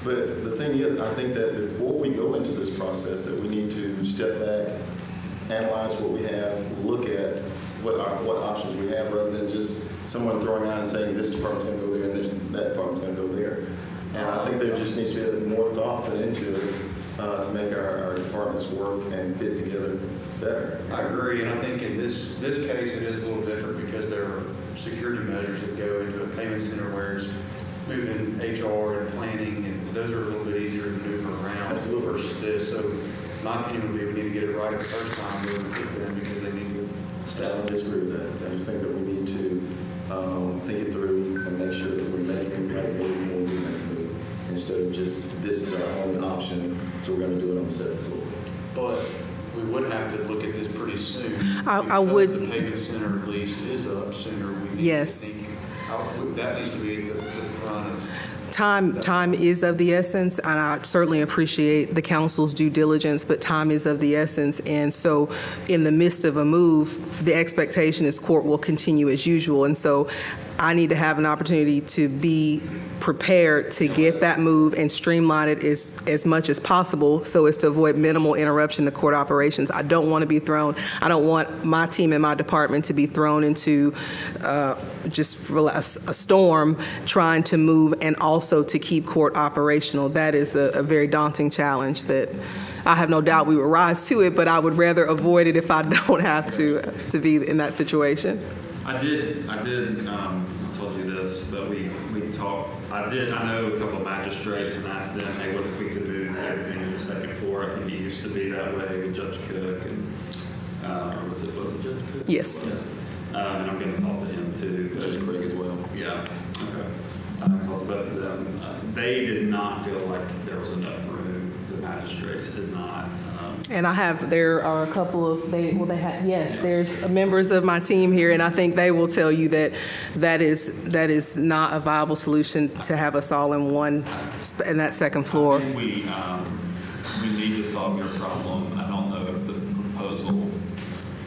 But the thing is, I think that before we go into this process, that we need to step back, analyze what we have, look at what options we have, rather than just someone throwing out and saying this department's going to go there and that department's going to go there. And I think there just needs to be more thought put into it to make our departments work and fit together better. I agree, and I think in this case it is a little different because there are security measures that go into a payment family center, whereas moving HR and planning, and those are a little bit easier to move around versus this. So my opinion would be we need to get it right the first time we pick them because they need to I disagree with that. I just think that we need to think it through and make sure that we're making the right move when we make the move, instead of just, this is our only option, so we're going to do it on the 7th floor. But we would have to look at this pretty soon. I would- Because the paving center lease is up sooner. We need Yes. to think, that needs to be at the front of. Time is of the essence, and I certainly appreciate the council's due diligence, but time is of the essence. And so in the midst of a move, the expectation is court will continue as usual. And so I need to have an opportunity to be prepared to get that move and streamline it as much as possible so as to avoid minimal interruption to court operations. I don't want to be thrown, I don't want my team and my department to be thrown into just a storm trying to move and also to keep court operational. That is a very daunting challenge that I have no doubt we will rise to it, but I would rather avoid it if I don't have to be in that situation. I told you this, but we talked, I know a couple of magistrates and asked them, hey, what if we could move everything to the second floor? I think it used to be that way with Judge Cook and, or was it Judge Cook? Yes. And I'm going to talk to him too. Judge Craig as well. Yeah, okay. Both of them, they did not feel like there was enough room. The magistrates did not. And there are a couple of, there's members of my team here, and I think they will tell you that is not a viable solution to have us all in that second floor. I think we need to solve your problem. I don't know if the proposal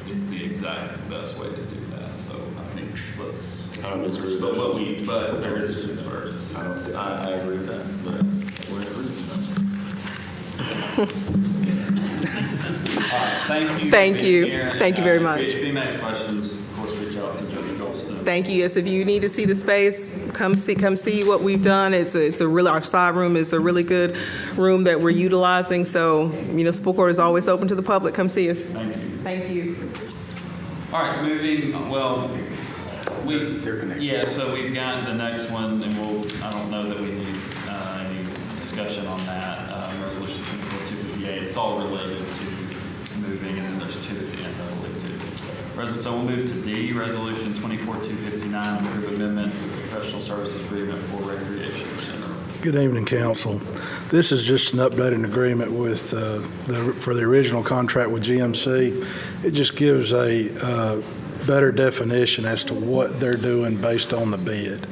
is the exact best way to do that. So I think let's. I don't disagree with that. But there is a divergence. I agree with that, but we're in agreement. Thank you. Thank you. Thank you very much. If you have questions, of course, reach out to Judge Golston. Thank you. Yes, if you need to see the space, come see what we've done. Our side room is a really good room that we're utilizing. So municipal court is always open to the public. Come see us. Thank you. Thank you. All right, so we've got the next one, and I don't know that we need any discussion on that, resolution 24-258. It's all related to moving, and then there's two at the end that I'll leave to. So we'll move to D, resolution 24-259, approve amendment to the professional services agreement for recreation center. Good evening, council. This is just an updated agreement with for the original contract with GMC. It just gives a better definition as to what they're doing based on the bid.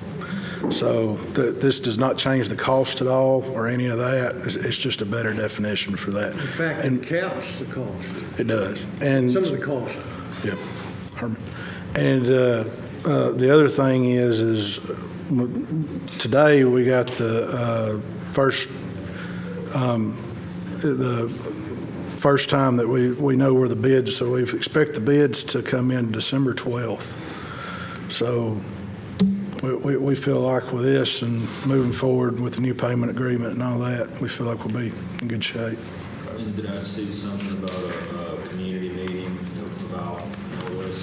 So this does not change the cost at all or any of that. It's just a better definition for that. In fact, it caps the cost. It does. And some of the cost. Yep. And the other thing is today we got the first time that we know where the bids, so we expect the bids to come in December 12th. So we feel like with this and moving forward with the new payment agreement and all that, we feel like we'll be in good shape. And did I see something about a community meeting about this?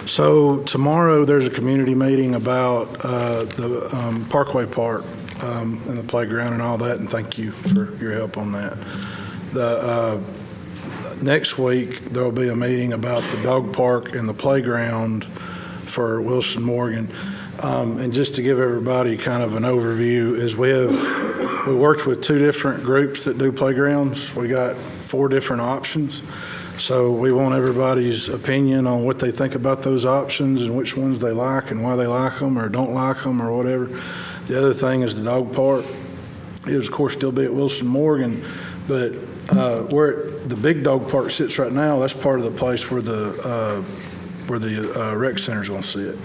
So tomorrow there's a community meeting about the Parkway Park and the playground and all that, and thank you for your help on that. Next week there'll be a meeting about the dog park and the playground for Wilson Morgan. And just to give everybody kind of an overview, is we worked with two different groups that do playgrounds. We got 4 different options. So we want everybody's opinion on what they think about those options and which ones they like and why they like them or don't like them or whatever. The other thing is the dog park. It would, of course, still be at Wilson Morgan, but where the big dog park sits right now, that's part of the place where the rec center's going to sit.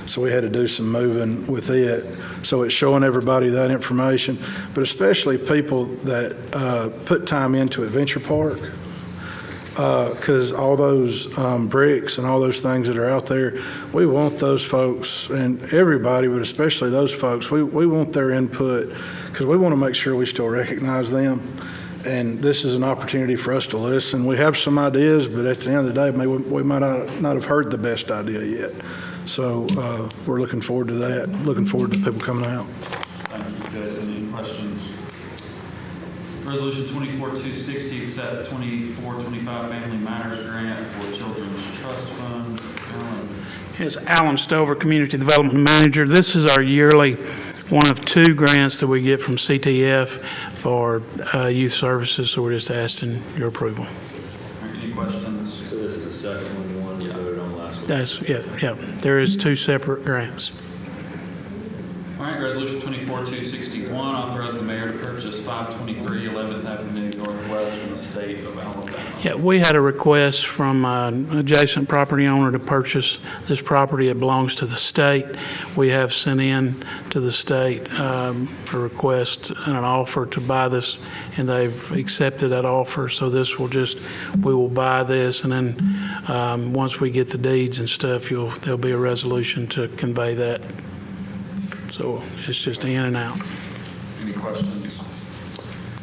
So we had to do some moving with it. So it's showing everybody that information, but especially people that put time into Adventure Park, because all those bricks and all those things that are out there, we want those folks and everybody, but especially those folks, we want their input because we want to make sure we still recognize them. And this is an opportunity for us to listen. We have some ideas, but at the end of the day, we might not have heard the best idea yet. So we're looking forward to that, looking forward to people coming out. Thank you, Jason. Any questions? Resolution 24-260, accept 24-25 Family Matters Grant for Children's Trust Fund. Alan. Yes, Alan Stover, Community Development Manager. This is our yearly one of two grants that we get from CTF for youth services, so we're just asking your approval. Any questions? So this is the second one, the one you voted on last week? That's, yeah, there is two separate grants. All right, resolution 24-261, authorize the mayor to purchase 523 11th Avenue Northwest from the state of Alabama. Yeah, we had a request from an adjacent property owner to purchase this property. It belongs to the state. We have sent in to the state a request and an offer to buy this, and they've accepted that offer. So this will we will buy this, and then once we get the deeds and stuff, there'll be a resolution to convey that. So it's just in and out. Any questions?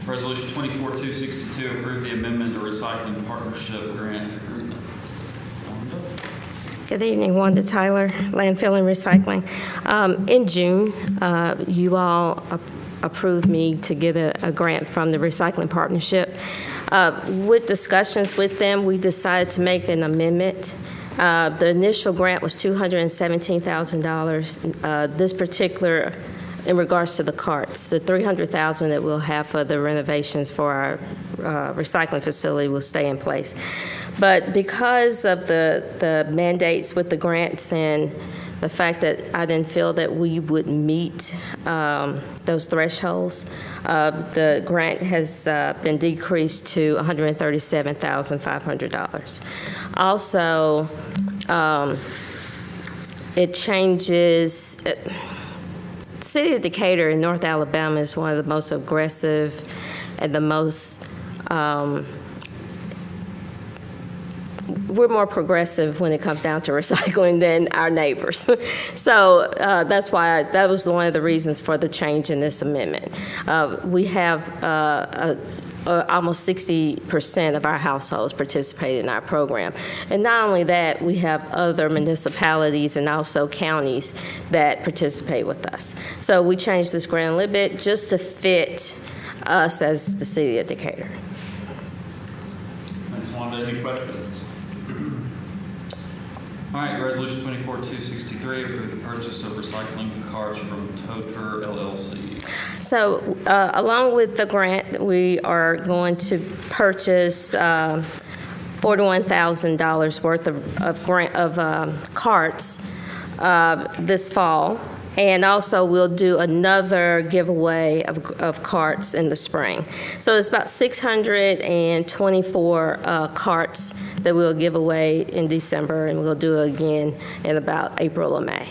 Resolution 24-262, approve the amendment to recycling partnership grant agreement. Good evening, Wanda Tyler, Landfill and Recycling. In June, you all approved me to get a grant from the Recycling Partnership. With discussions with them, we decided to make an amendment. The initial grant was $217,000. This particular, in regards to the carts, the $300,000 that we'll have for the renovations for our recycling facility will stay in place. But because of the mandates with the grants and the fact that I didn't feel that we would meet those thresholds, the grant has been decreased to $137,500. Also, it changes. City of Decatur in North Alabama is one of the most aggressive and the most, we're more progressive when it comes down to recycling than our neighbors. So that's why that was one of the reasons for the change in this amendment. We have almost 60% of our households participate in our program. And not only that, we have other municipalities and also counties that participate with us. So we changed this grant a little bit just to fit us as the City of Decatur. Thanks, Wanda. Any questions? All right, resolution 24-263, approve the purchase of recycling carts from Toter LLC. So along with the grant, we are going to purchase $41,000 worth of carts this fall. And also we'll do another giveaway of carts in the spring. So it's about 624 carts that we'll give away in December, and we'll do it again in about April or May.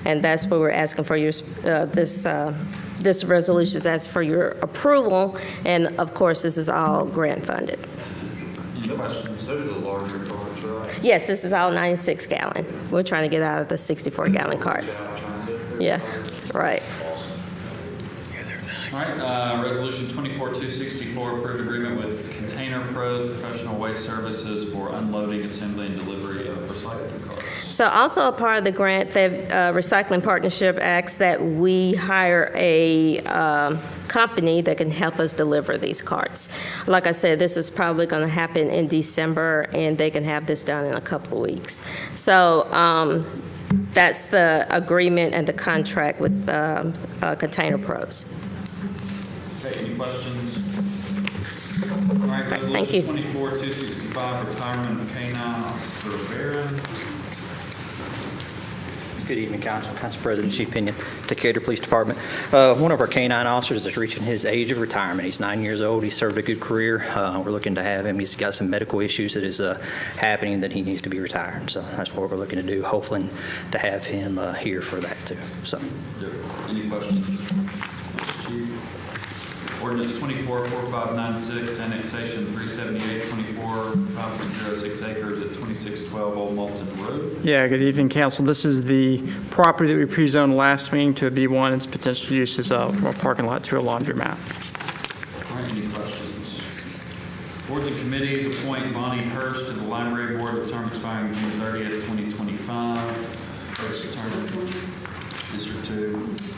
And that's what we're asking for your, this resolution is asking for your approval, and of course this is all grant funded. Any questions? Those are the larger carts, right? Yes, this is all 96 gallon. We're trying to get out of the 64 gallon carts. Yeah, right. All right, resolution 24-264, approved agreement with Container Pros Professional Waste Services for unloading, assembly, and delivery of recycling carts. So also a part of the grant, the Recycling Partnership asks that we hire a company that can help us deliver these carts. Like I said, this is probably going to happen in December, and they can have this done in a couple of weeks. So that's the agreement and the contract with Container Pros. Okay, any questions? All right, Thank you. resolution 24-265, retirement of K-9 Officer Barron. Good evening, Council. Council President, Chief Pinion, Decatur Police Department. One of our K-9 officers is reaching his age of retirement. He's 9 years old. He served a good career. We're looking to have him. He's got some medical issues that is happening that he needs to be retired. So that's what we're looking to do, hopefully to have him here for that too. So. Any questions? Chief? Ordinance 24-4596, annexation 378-24, 5.06 acres at 2612 Old Malton Road. Yeah, good evening, Council. This is the property that we pre-zoned last meeting to a B1. Its potential use is from a parking lot to a laundromat. All right, any questions? Boards and committees, appoint Bonnie Hurst to the Library Board with term expiring June 30th, 2025.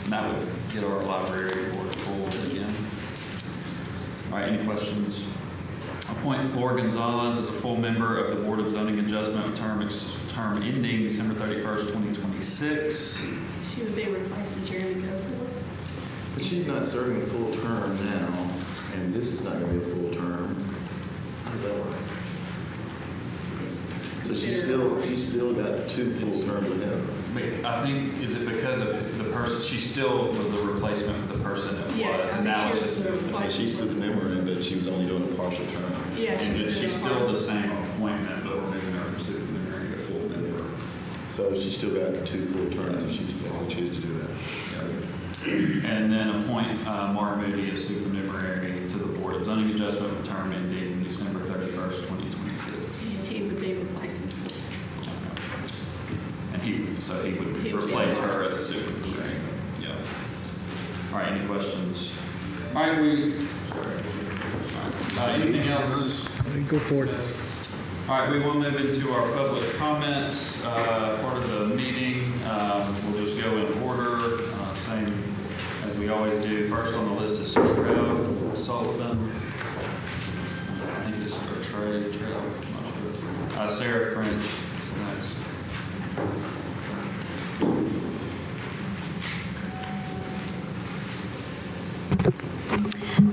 And that would get our library board full again. All right, any questions? Appoint Flor Gonzalez as a full member of the Board of Zoning Adjustment, term ending December 31st, 2026. She would be replacing Jeremy Copeland. But she's not serving a full term now, and this is not going to be a full term. How does that work? So she's still got 2 full terms ahead of her. I think, is it because of the person, she still was the replacement for the person that Yes, was, I and think now she it's was just. the replacement. She's supernumerary, but she was only doing a partial term. Yeah, And she's she's doing still fine. the same appointment, but we're moving her from supernumerary to full member. So she's still got 2 full terms if she chooses to do that. And then appoint Mara Moody as supernumerary to the Board of Zoning Adjustment with term ending December 31st, 2026. And he would be replacing. And he would He would replace be- her as a supernumerary. Yeah. All right, any questions? All right, anything else? Go for it. All right, we will move into our public comments, part of the meeting. We'll just go in order, same as we always do. First on the list is Trev Sullivan. I think this is Trev. I'm not sure. Sarah French is next.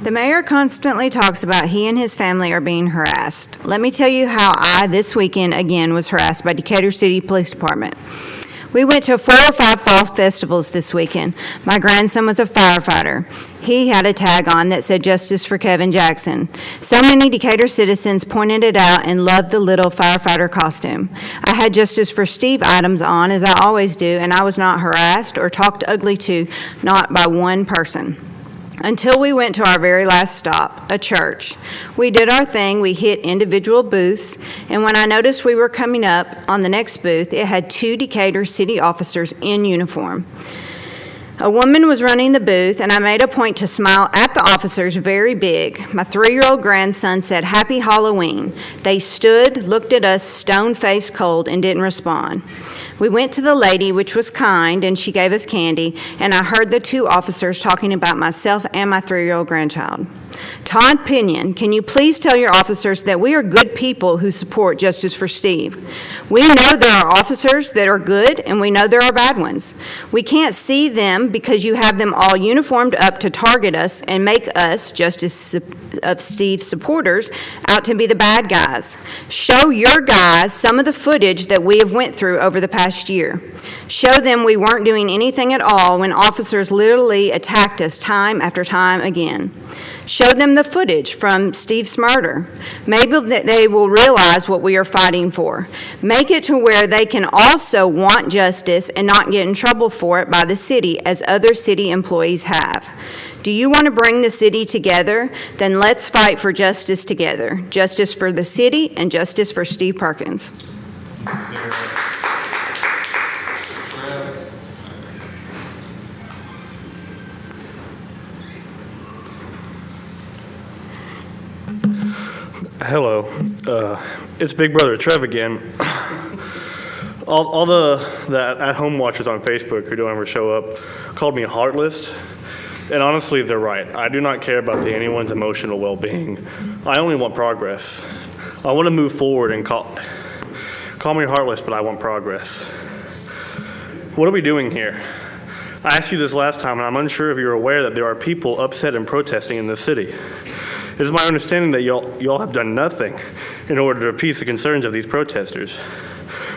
The mayor constantly talks about he and his family are being harassed. Let me tell you how I, this weekend, again, was harassed by Decatur City Police Department. We went to 4 or 5 fall festivals this weekend. My grandson was a firefighter. He had a tag on that said Justice for Kevin Jackson. So many Decatur citizens pointed it out and loved the little firefighter costume. I had Justice for Steve items on, as I always do, and I was not harassed or talked ugly to, not by one person. Until we went to our very last stop, a church. We did our thing, we hit individual booths, and when I noticed we were coming up on the next booth, it had 2 Decatur city officers in uniform. A woman was running the booth, and I made a point to smile at the officers very big. My 3-year-old grandson said, "Happy Halloween." They stood, looked at us stone-faced cold, and didn't respond. We went to the lady, which was kind, and she gave us candy, and I heard the 2 officers talking about myself and my 3-year-old grandchild. Todd Pinion, can you please tell your officers that we are good people who support Justice for Steve? We know there are officers that are good, and we know there are bad ones. We can't see them because you have them all uniformed up to target us and make us, Justice of Steve supporters, out to be the bad guys. Show your guys some of the footage that we have went through over the past year. Show them we weren't doing anything at all when officers literally attacked us time after time again. Show them the footage from Steve's murder. Maybe they will realize what we are fighting for. Make it to where they can also want justice and not get in trouble for it by the city as other city employees have. Do you want to bring the city together? Then let's fight for justice together. Justice for the city and justice for Steve Perkins. Hello, it's Big Brother Trev again. All the at-home watchers on Facebook who don't ever show up called me heartless, and honestly, they're right. I do not care about anyone's emotional well-being. I only want progress. I want to move forward and call me heartless, but I want progress. What are we doing here? I asked you this last time, and I'm unsure if you're aware that there are people upset and protesting in this city. It is my understanding that y'all have done nothing in order to appease the concerns of these protesters.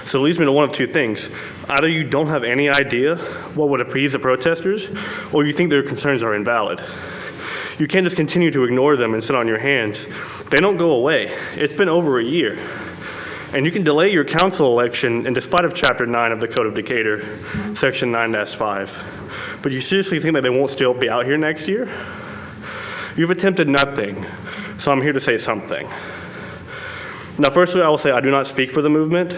So it leads me to one of 2 things. Either you don't have any idea what would appease the protesters, or you think their concerns are invalid. You can't just continue to ignore them and sit on your hands. They don't go away. It's been over a year. And you can delay your council election in despite of Chapter 9 of the Code of Decatur, Section 9-5. But you seriously think that they won't still be out here next year? You've attempted nothing, so I'm here to say something. Now, firstly, I will say I do not speak for the movement.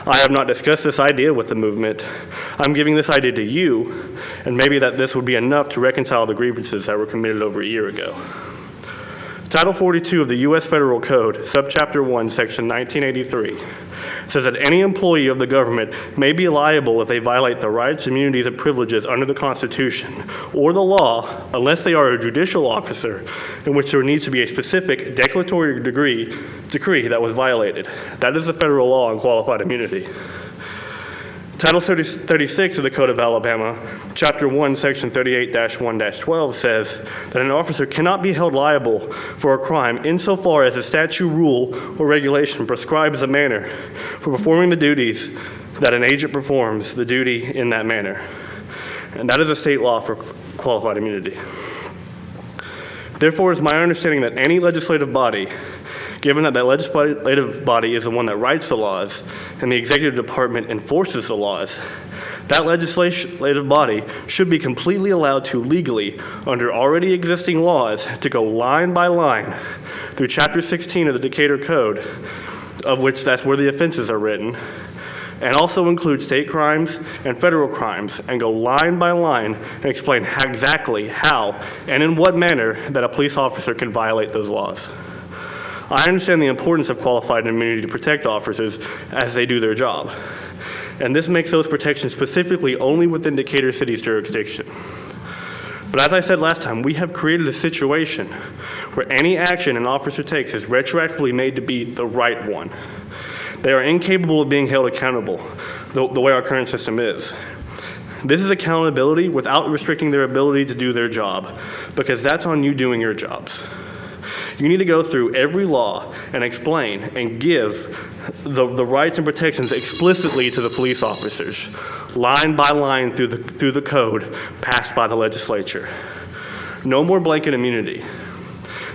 I have not discussed this idea with the movement. I'm giving this idea to you, and maybe that this would be enough to reconcile the grievances that were committed over a year ago. Title 42 of the U.S. Federal Code, Subchapter 1, Section 1983, says that any employee of the government may be liable if they violate the rights, immunities, and privileges under the Constitution or the law unless they are a judicial officer in which there needs to be a specific declaratory decree that was violated. That is the federal law on qualified immunity. Title 36 of the Code of Alabama, Chapter 1, Section 38-1-12 says that an officer cannot be held liable for a crime insofar as the statute, rule, or regulation prescribes a manner for performing the duties that an agent performs the duty in that manner. And that is a state law for qualified immunity. Therefore, it's my understanding that any legislative body, given that legislative body is the one that writes the laws and the executive department enforces the laws, that legislative body should be completely allowed to legally, under already existing laws, to go line by line through Chapter 16 of the Decatur Code, of which that's where the offenses are written, and also include state crimes and federal crimes, and go line by line and explain exactly how and in what manner that a police officer can violate those laws. I understand the importance of qualified immunity to protect officers as they do their job, and this makes those protections specifically only within Decatur City's jurisdiction. But as I said last time, we have created a situation where any action an officer takes is retroactively made to be the right one. They are incapable of being held accountable the way our current system is. This is accountability without restricting their ability to do their job, because that's on you doing your jobs. You need to go through every law and explain and give the rights and protections explicitly to the police officers, line by line through the code passed by the legislature. No more blanket immunity.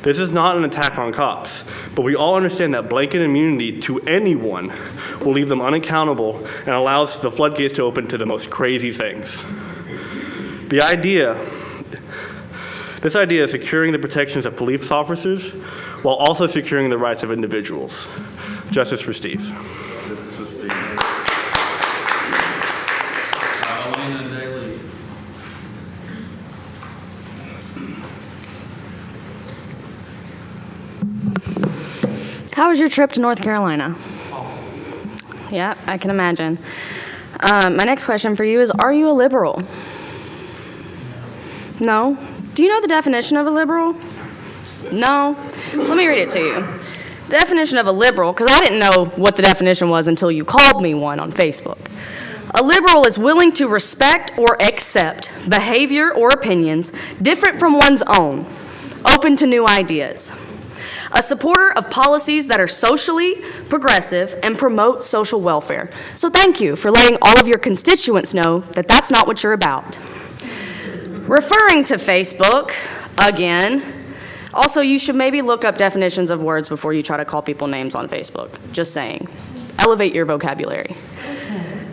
This is not an attack on cops, but we all understand that blanket immunity to anyone will leave them unaccountable and allows the floodgates to open to the most crazy things. This idea is securing the protections of police officers while also securing the rights of individuals. Justice for Steve. Justice for Steve. Elena Daly. How was your trip to North Carolina? Yeah, I can imagine. My next question for you is, are you a liberal? No? Do you know the definition of a liberal? No? Let me read it to you. The definition of a liberal, because I didn't know what the definition was until you called me one on Facebook. A liberal is willing to respect or accept behavior or opinions different from one's own, open to new ideas. A supporter of policies that are socially progressive and promote social welfare. So thank you for letting all of your constituents know that that's not what you're about. Referring to Facebook, again, also you should maybe look up definitions of words before you try to call people names on Facebook. Just saying. Elevate your vocabulary.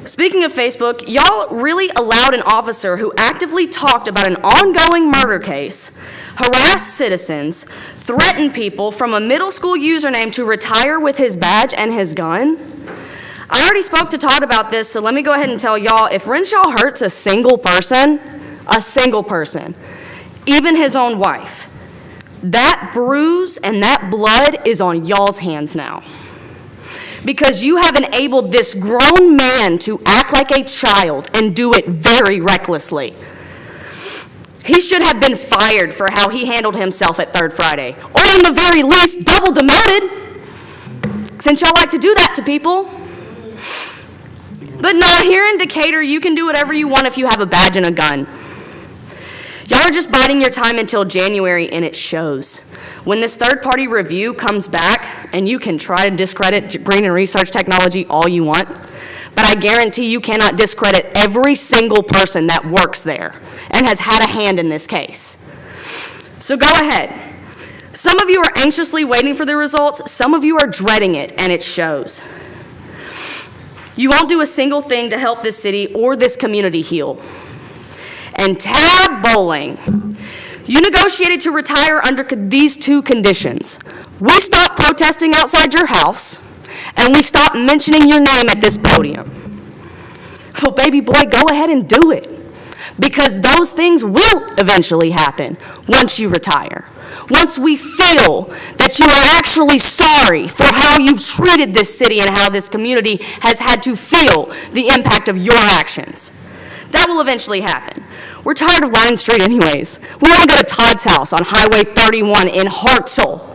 Speaking of Facebook, y'all really allowed an officer who actively talked about an ongoing murder case, harassed citizens, threatened people from a middle school username to retire with his badge and his gun? I already spoke to Todd about this, so let me go ahead and tell y'all, if Renshaw hurts a single person, even his own wife, that bruise and that blood is on y'all's hands now. Because you have enabled this grown man to act like a child and do it very recklessly. He should have been fired for how he handled himself at Third Friday, or in the very least, double demoted, since y'all like to do that to people. But no, here in Decatur, you can do whatever you want if you have a badge and a gun. Y'all are just biding your time until January, and it shows. When this third-party review comes back, and you can try to discredit Green and Research Technology all you want, but I guarantee you cannot discredit every single person that works there and has had a hand in this case. So go ahead. Some of you are anxiously waiting for the results. Some of you are dreading it, and it shows. You won't do a single thing to help this city or this community heal. And Tab Bowling, you negotiated to retire under these two conditions. We stop protesting outside your house, and we stop mentioning your name at this podium. Oh, baby boy, go ahead and do it. because those things will eventually happen once you retire. Once we feel that you are actually sorry for how you've treated this city and how this community has had to feel the impact of your actions. That will eventually happen. We're tired of Line Street anyways. We want to go to Todd's house on Highway 31 in Hartselle.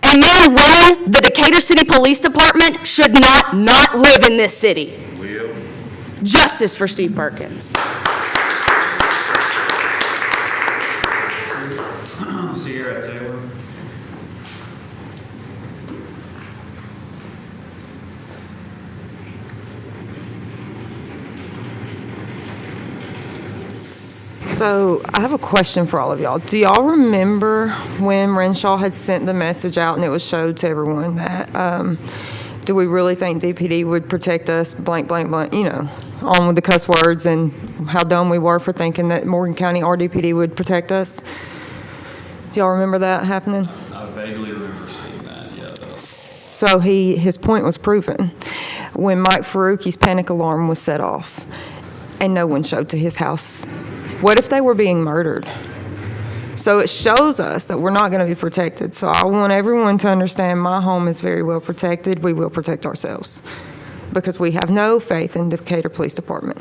And man, women, the Decatur City Police Department should not live in this city. Justice for Steve Perkins. Sierra Taylor. So I have a question for all of y'all. Do y'all remember when Renshaw had sent the message out and it was showed to everyone that, do we really think DPD would protect us, blank, blank, blank, you know, on with the cuss words and how dumb we were for thinking that Morgan County RDPD would protect us? Do y'all remember that happening? I vaguely remember seeing that, yeah. So his point was proven when Mike Faruqi's panic alarm was set off and no one showed to his house. What if they were being murdered? So it shows us that we're not going to be protected. So I want everyone to understand my home is very well protected. We will protect ourselves because we have no faith in the Decatur Police Department.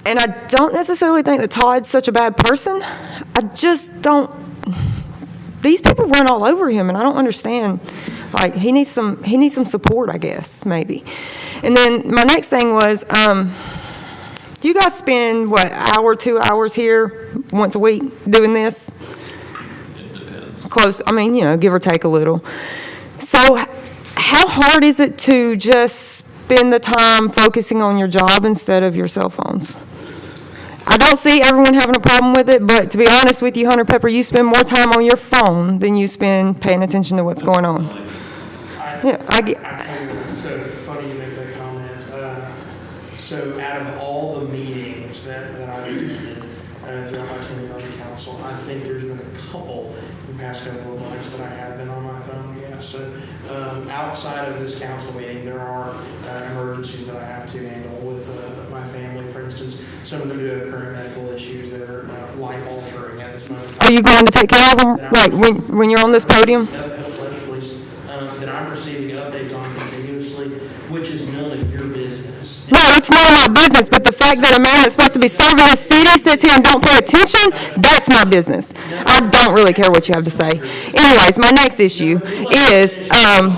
And I don't necessarily think that Todd's such a bad person. I just don't. These people run all over him, and I don't understand. Like he needs some support, I guess, maybe. And then my next thing was, you guys spend, what, hour, 2 hours here once a week doing this? It depends. Close, I mean, you know, give or take a little. So how hard is it to just spend the time focusing on your job instead of your cell phones? I don't see everyone having a problem with it, but to be honest with you, Hunter Pepper, you spend more time on your phone than you spend paying attention to what's going on. So funny you make that comment. So out of all the meetings that I've attended throughout my tenure on the council, I think there's been a couple in the past couple of months that I have been on my phone, yeah. So outside of this council meeting, there are emergencies that I have to handle with my family. For instance, some of them do have current medical issues that are life-altering at this moment. Are you going to take care of them, like when you're on this podium? That I'm receiving updates on continuously, which is none of your business. No, it's none of my business, but the fact that a man that's supposed to be serving the city sits here and don't pay attention, that's my business. I don't really care what you have to say. Anyways, my next issue is, I'm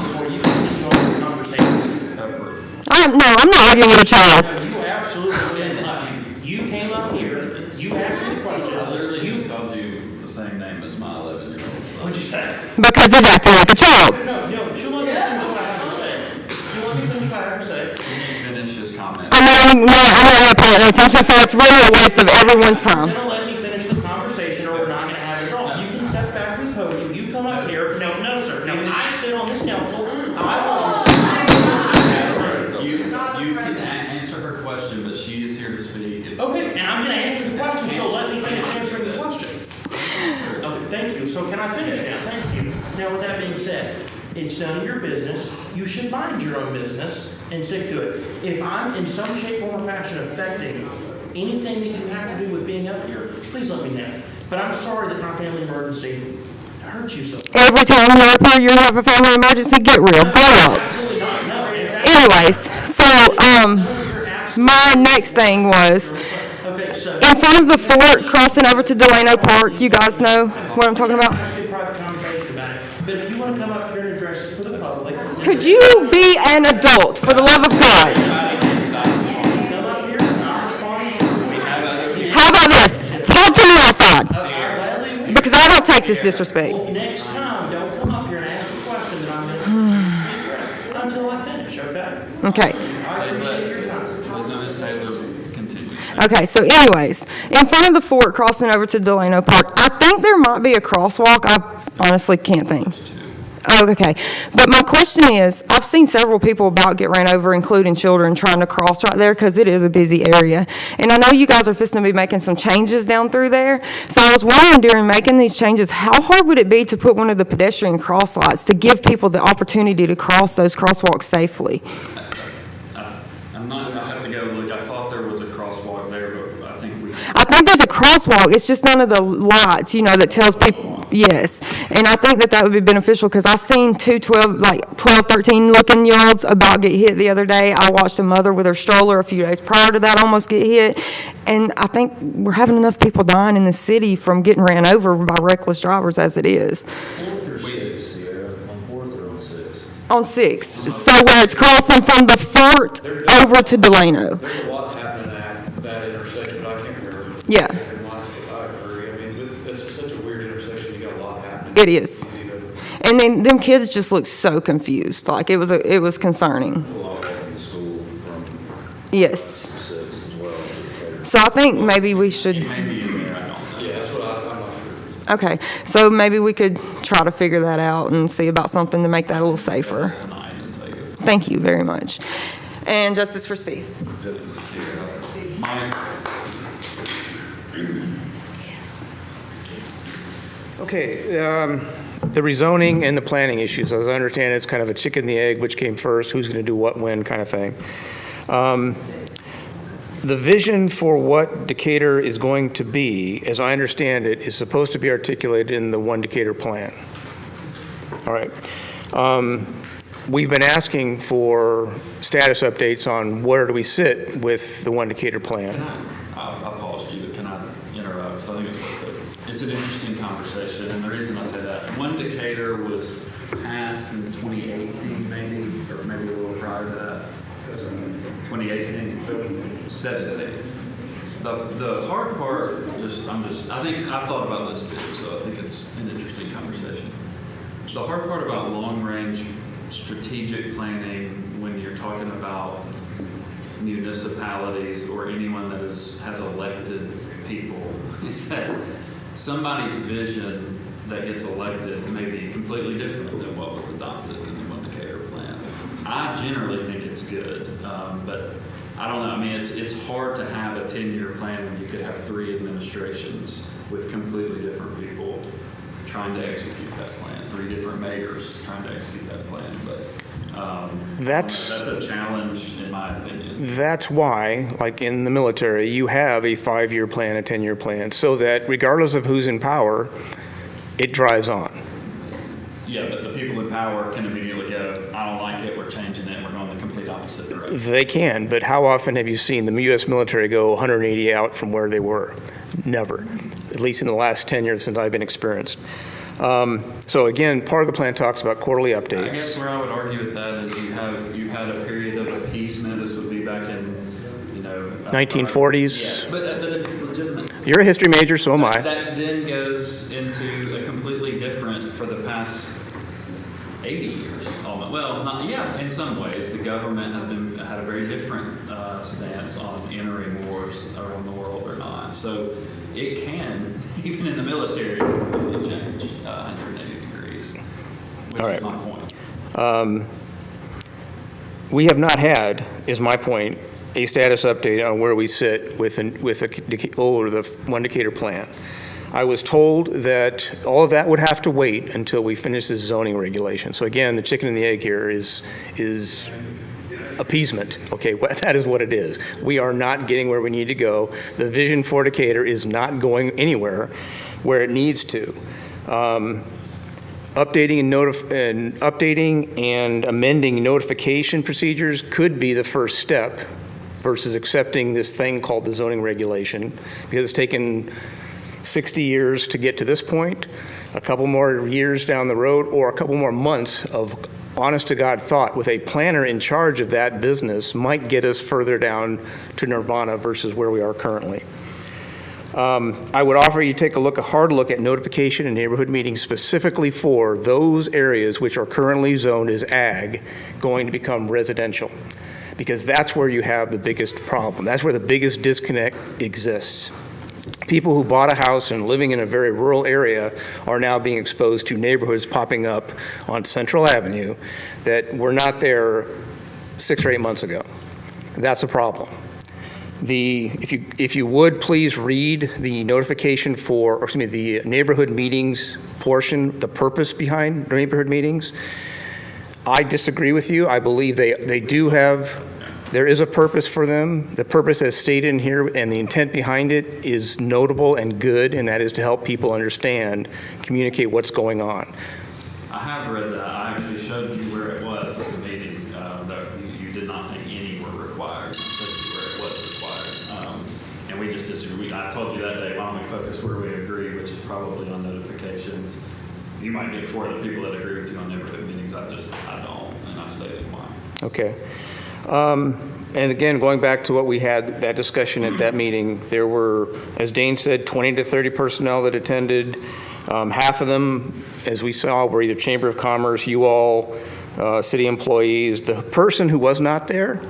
not arguing with a child. You absolutely didn't. You came up here, you asked me a question. I literally just called you the same name as my 11-year-old son. What'd you say? Because he's acting like a child. No, she'll let me finish what I have to say. She'll let me finish what I have to say. Finish his comment. I'm not paying attention, so it's really a waste of everyone's time. I'm going to let you finish the conversation, or we're not going to have it at all. You can step back from the podium. You come up here. No, sir. No, I sit on this council. You can answer her question, but she is here to speak. Okay, and I'm going to answer the question, so let me finish answering the question. Okay, thank you. So can I finish now? Thank you. Now, with that being said, it's none of your business. You should mind your own business and stick to it. If I'm in some shape, form, or fashion affecting anything that you have to do with being up here, please let me know. But I'm sorry that my family emergency hurt you so much. Every time you're up here, you have a family emergency, get real, grow up. Absolutely not. No, Anyways, so my next thing was, in front of the fort, crossing over to Delano Park, you guys know what I'm talking about? But if you want to come up here and address it for the public. Could you be an adult, for the love of God? How about this? Talk to me outside. Because I don't take this disrespect. Next time, don't come up here and ask a question that I'm going to address until I finish, okay? Okay. I appreciate your time. Ms. Taylor, continue. Okay, so anyways, in front of the fort, crossing over to Delano Park, I think there might be a crosswalk. I honestly can't think. Oh, okay. But my question is, I've seen several people about get ran over, including children, trying to cross right there because it is a busy area. And I know you guys are fixing to be making some changes down through there. So I was wondering, during making these changes, how hard would it be to put one of the pedestrian cross lights to give people the opportunity to cross those crosswalks safely? I'm not, I have to go look. I thought there was a crosswalk crosswalk there, but I think we. I think there's a crosswalk. It's just none of the lights, that tells people, yes. And I think that would be beneficial because I seen 12, 13 looking yards about get hit the other day. I watched a mother with her stroller a few days prior to that almost get hit. And I think we're having enough people dying in the city from getting ran over by reckless drivers as it is. On 6th. So where it's crossing from the Fort over to Delano. There's a lot happening at that intersection, but I can't remember. Yeah. I agree. I mean, it's such a weird intersection. You got a lot happening. It is. And then them kids just looked so confused. Like it was concerning. Yes. So I think maybe we should. Okay, so maybe we could try to figure that out and see about something to make that a little safer. Thank you very much. And justice for Steve. Justice for Steve. Okay, the rezoning and the planning issues, as I understand it's kind of a chicken and the egg, which came first, who's going to do what when kind of thing. The vision for what Decatur is going to be, as I understand it, is supposed to be articulated in the One Decatur plan. All right. We've been asking for status updates on where do we sit with the One Decatur plan. I apologize, but can I interrupt? So I think it's an interesting conversation, and the reason I say that, One Decatur was passed in 2018, maybe, or maybe a little prior to that. 2018. The hard part, I think I've thought about this too, so I think it's an interesting conversation. The hard part about long-range strategic planning when you're talking about municipalities or anyone that has elected people is that somebody's vision that gets elected may be completely different than what was adopted in the One Decatur plan. I generally think it's good, but I don't know. I mean, it's hard to have a 10-year plan when you could have 3 administrations with completely different people trying to execute that plan, 3 different mayors trying to execute that plan. But that's a challenge, in my opinion. That's why, like in the military, you have a 5-year plan, a 10-year plan, so that regardless of who's in power, it drives on. Yeah, but the people in power can immediately go, I don't like it, we're changing it, we're going the complete opposite direction. They can, but how often have you seen the U.S. military go 180 out from where they were? Never, at least in the last 10 years since I've been experienced. So again, part of the plan talks about quarterly updates. I guess where I would argue with that is you had a period of appeasement. This would be back in, 1940s. Yeah, but legitimate. You're a history major, so am I. That then goes into a completely different for the past 80 years. Almost. Well, in some ways, the government had a very different stance on entering wars around the world or not. So it can, even in the military, completely change 180 degrees. Which All right. is my point. We have not had, is my point, a status update on where we sit with the One Decatur plan. I was told that all of that would have to wait until we finish this zoning regulation. So again, the chicken and the egg here is appeasement. Okay, that is what it is. We are not getting where we need to go. The vision for Decatur is not going anywhere where it needs to. Updating and amending notification procedures could be the first step versus accepting this thing called the zoning regulation, because it's taken 60 years to get to this point, a couple more years down the road, or a couple more months of honest-to-God thought with a planner in charge of that business might get us further down to nirvana versus where we are currently. I would offer you take a hard look at notification and neighborhood meetings specifically for those areas which are currently zoned as ag going to become residential, because that's where you have the biggest problem. That's where the biggest disconnect exists. People who bought a house and living in a very rural area are now being exposed to neighborhoods popping up on Central Avenue that were not there 6 or 8 months ago. That's a problem. If you would please read the notification the neighborhood meetings portion, the purpose behind neighborhood meetings. I disagree with you. I believe they do have There is a purpose for them. The purpose as stated in here and the intent behind it is notable and good, and that is to help people understand, communicate what's going on. I have read that. I actually showed you where it was at the meeting, that you did not think any were required. I showed you where it was required. And we just disagreed. I told you that day, why don't we focus where we agree, which is probably on notifications. You might get four of the people that agree with you on neighborhood meetings. I don't, and I stated why. Okay. And again, going back to what we had, that discussion at that meeting, there were, as Dane said, 20 to 30 personnel that attended. Half of them, as we saw, were either Chamber of Commerce, you all, city employees. The person who was not there,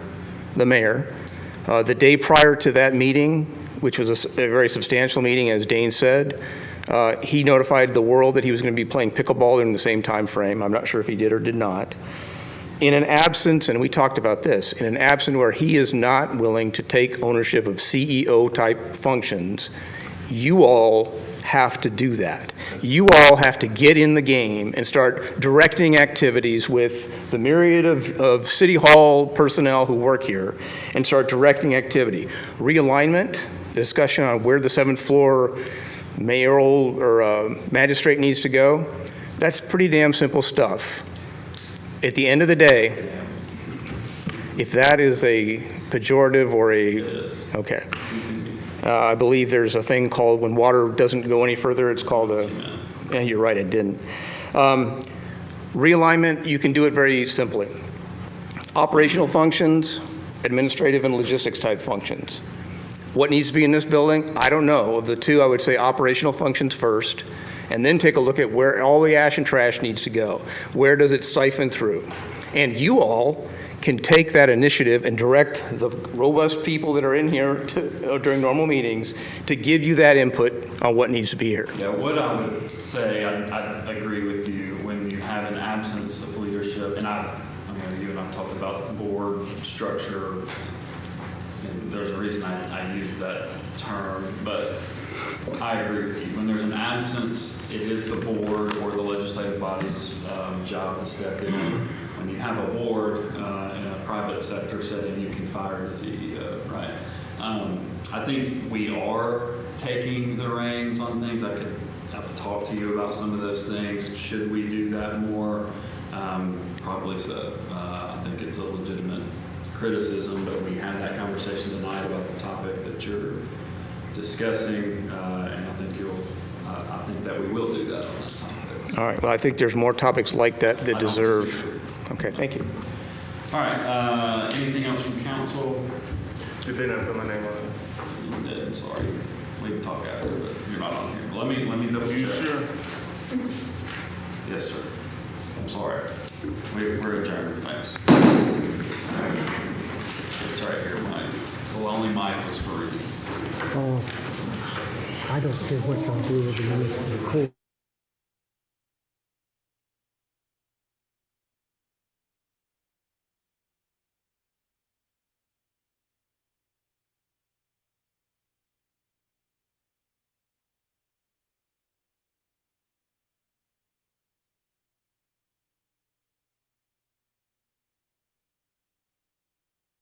the mayor, the day prior to that meeting, which was a very substantial meeting, as Dane said, he notified the world that he was going to be playing pickleball in the same time frame. I'm not sure if he did or did not. In an absence, and we talked about this, in an absence where he is not willing to take ownership of CEO-type functions, you all have to do that. You all have to get in the game and start directing activities with the myriad of City Hall personnel who work here and start directing activity. Realignment, discussion on where the 7th floor mayoral or magistrate needs to go, that's pretty damn simple stuff. At the end of the day, if that is a pejorative or okay. I believe there's a thing called when water doesn't go any further, it's called yeah, you're right, it didn't. Realignment, you can do it very simply. Operational functions, administrative and logistics type functions. What needs to be in this building? I don't know. Of the two, I would say operational functions first, and then take a look at where all the ash and trash needs to go. Where does it siphon through? And you all can take that initiative and direct the robust people that are in here during normal meetings to give you that input on what needs to be here. Yeah, what I would say, I agree with you, when you have an absence of leadership, and I mean, you and I talked about board structure, and there's a reason I use that term, but I agree with you. When there's an absence, it is the board or the legislative body's job to step in. When you have a board in a private sector setting, you can fire the CEO, right? I think we are taking the reins on things. I could have talked to you about some of those things. Should we do that more? Probably so. I think it's a legitimate criticism, but we had that conversation tonight about the topic that you're discussing, and I think that we will do that on this topic. All right, well, I think there's more topics like that that deserve. Okay, thank you. All right, anything else from council? Did they not put my name on it? You did, sorry. We can talk after, but you're not on here. Let me double check. You sure? Yes, sir. I'm sorry. We're adjourned, thanks. It's right here, Mike. The only mic was for you. I don't care what y'all do with the municipal court.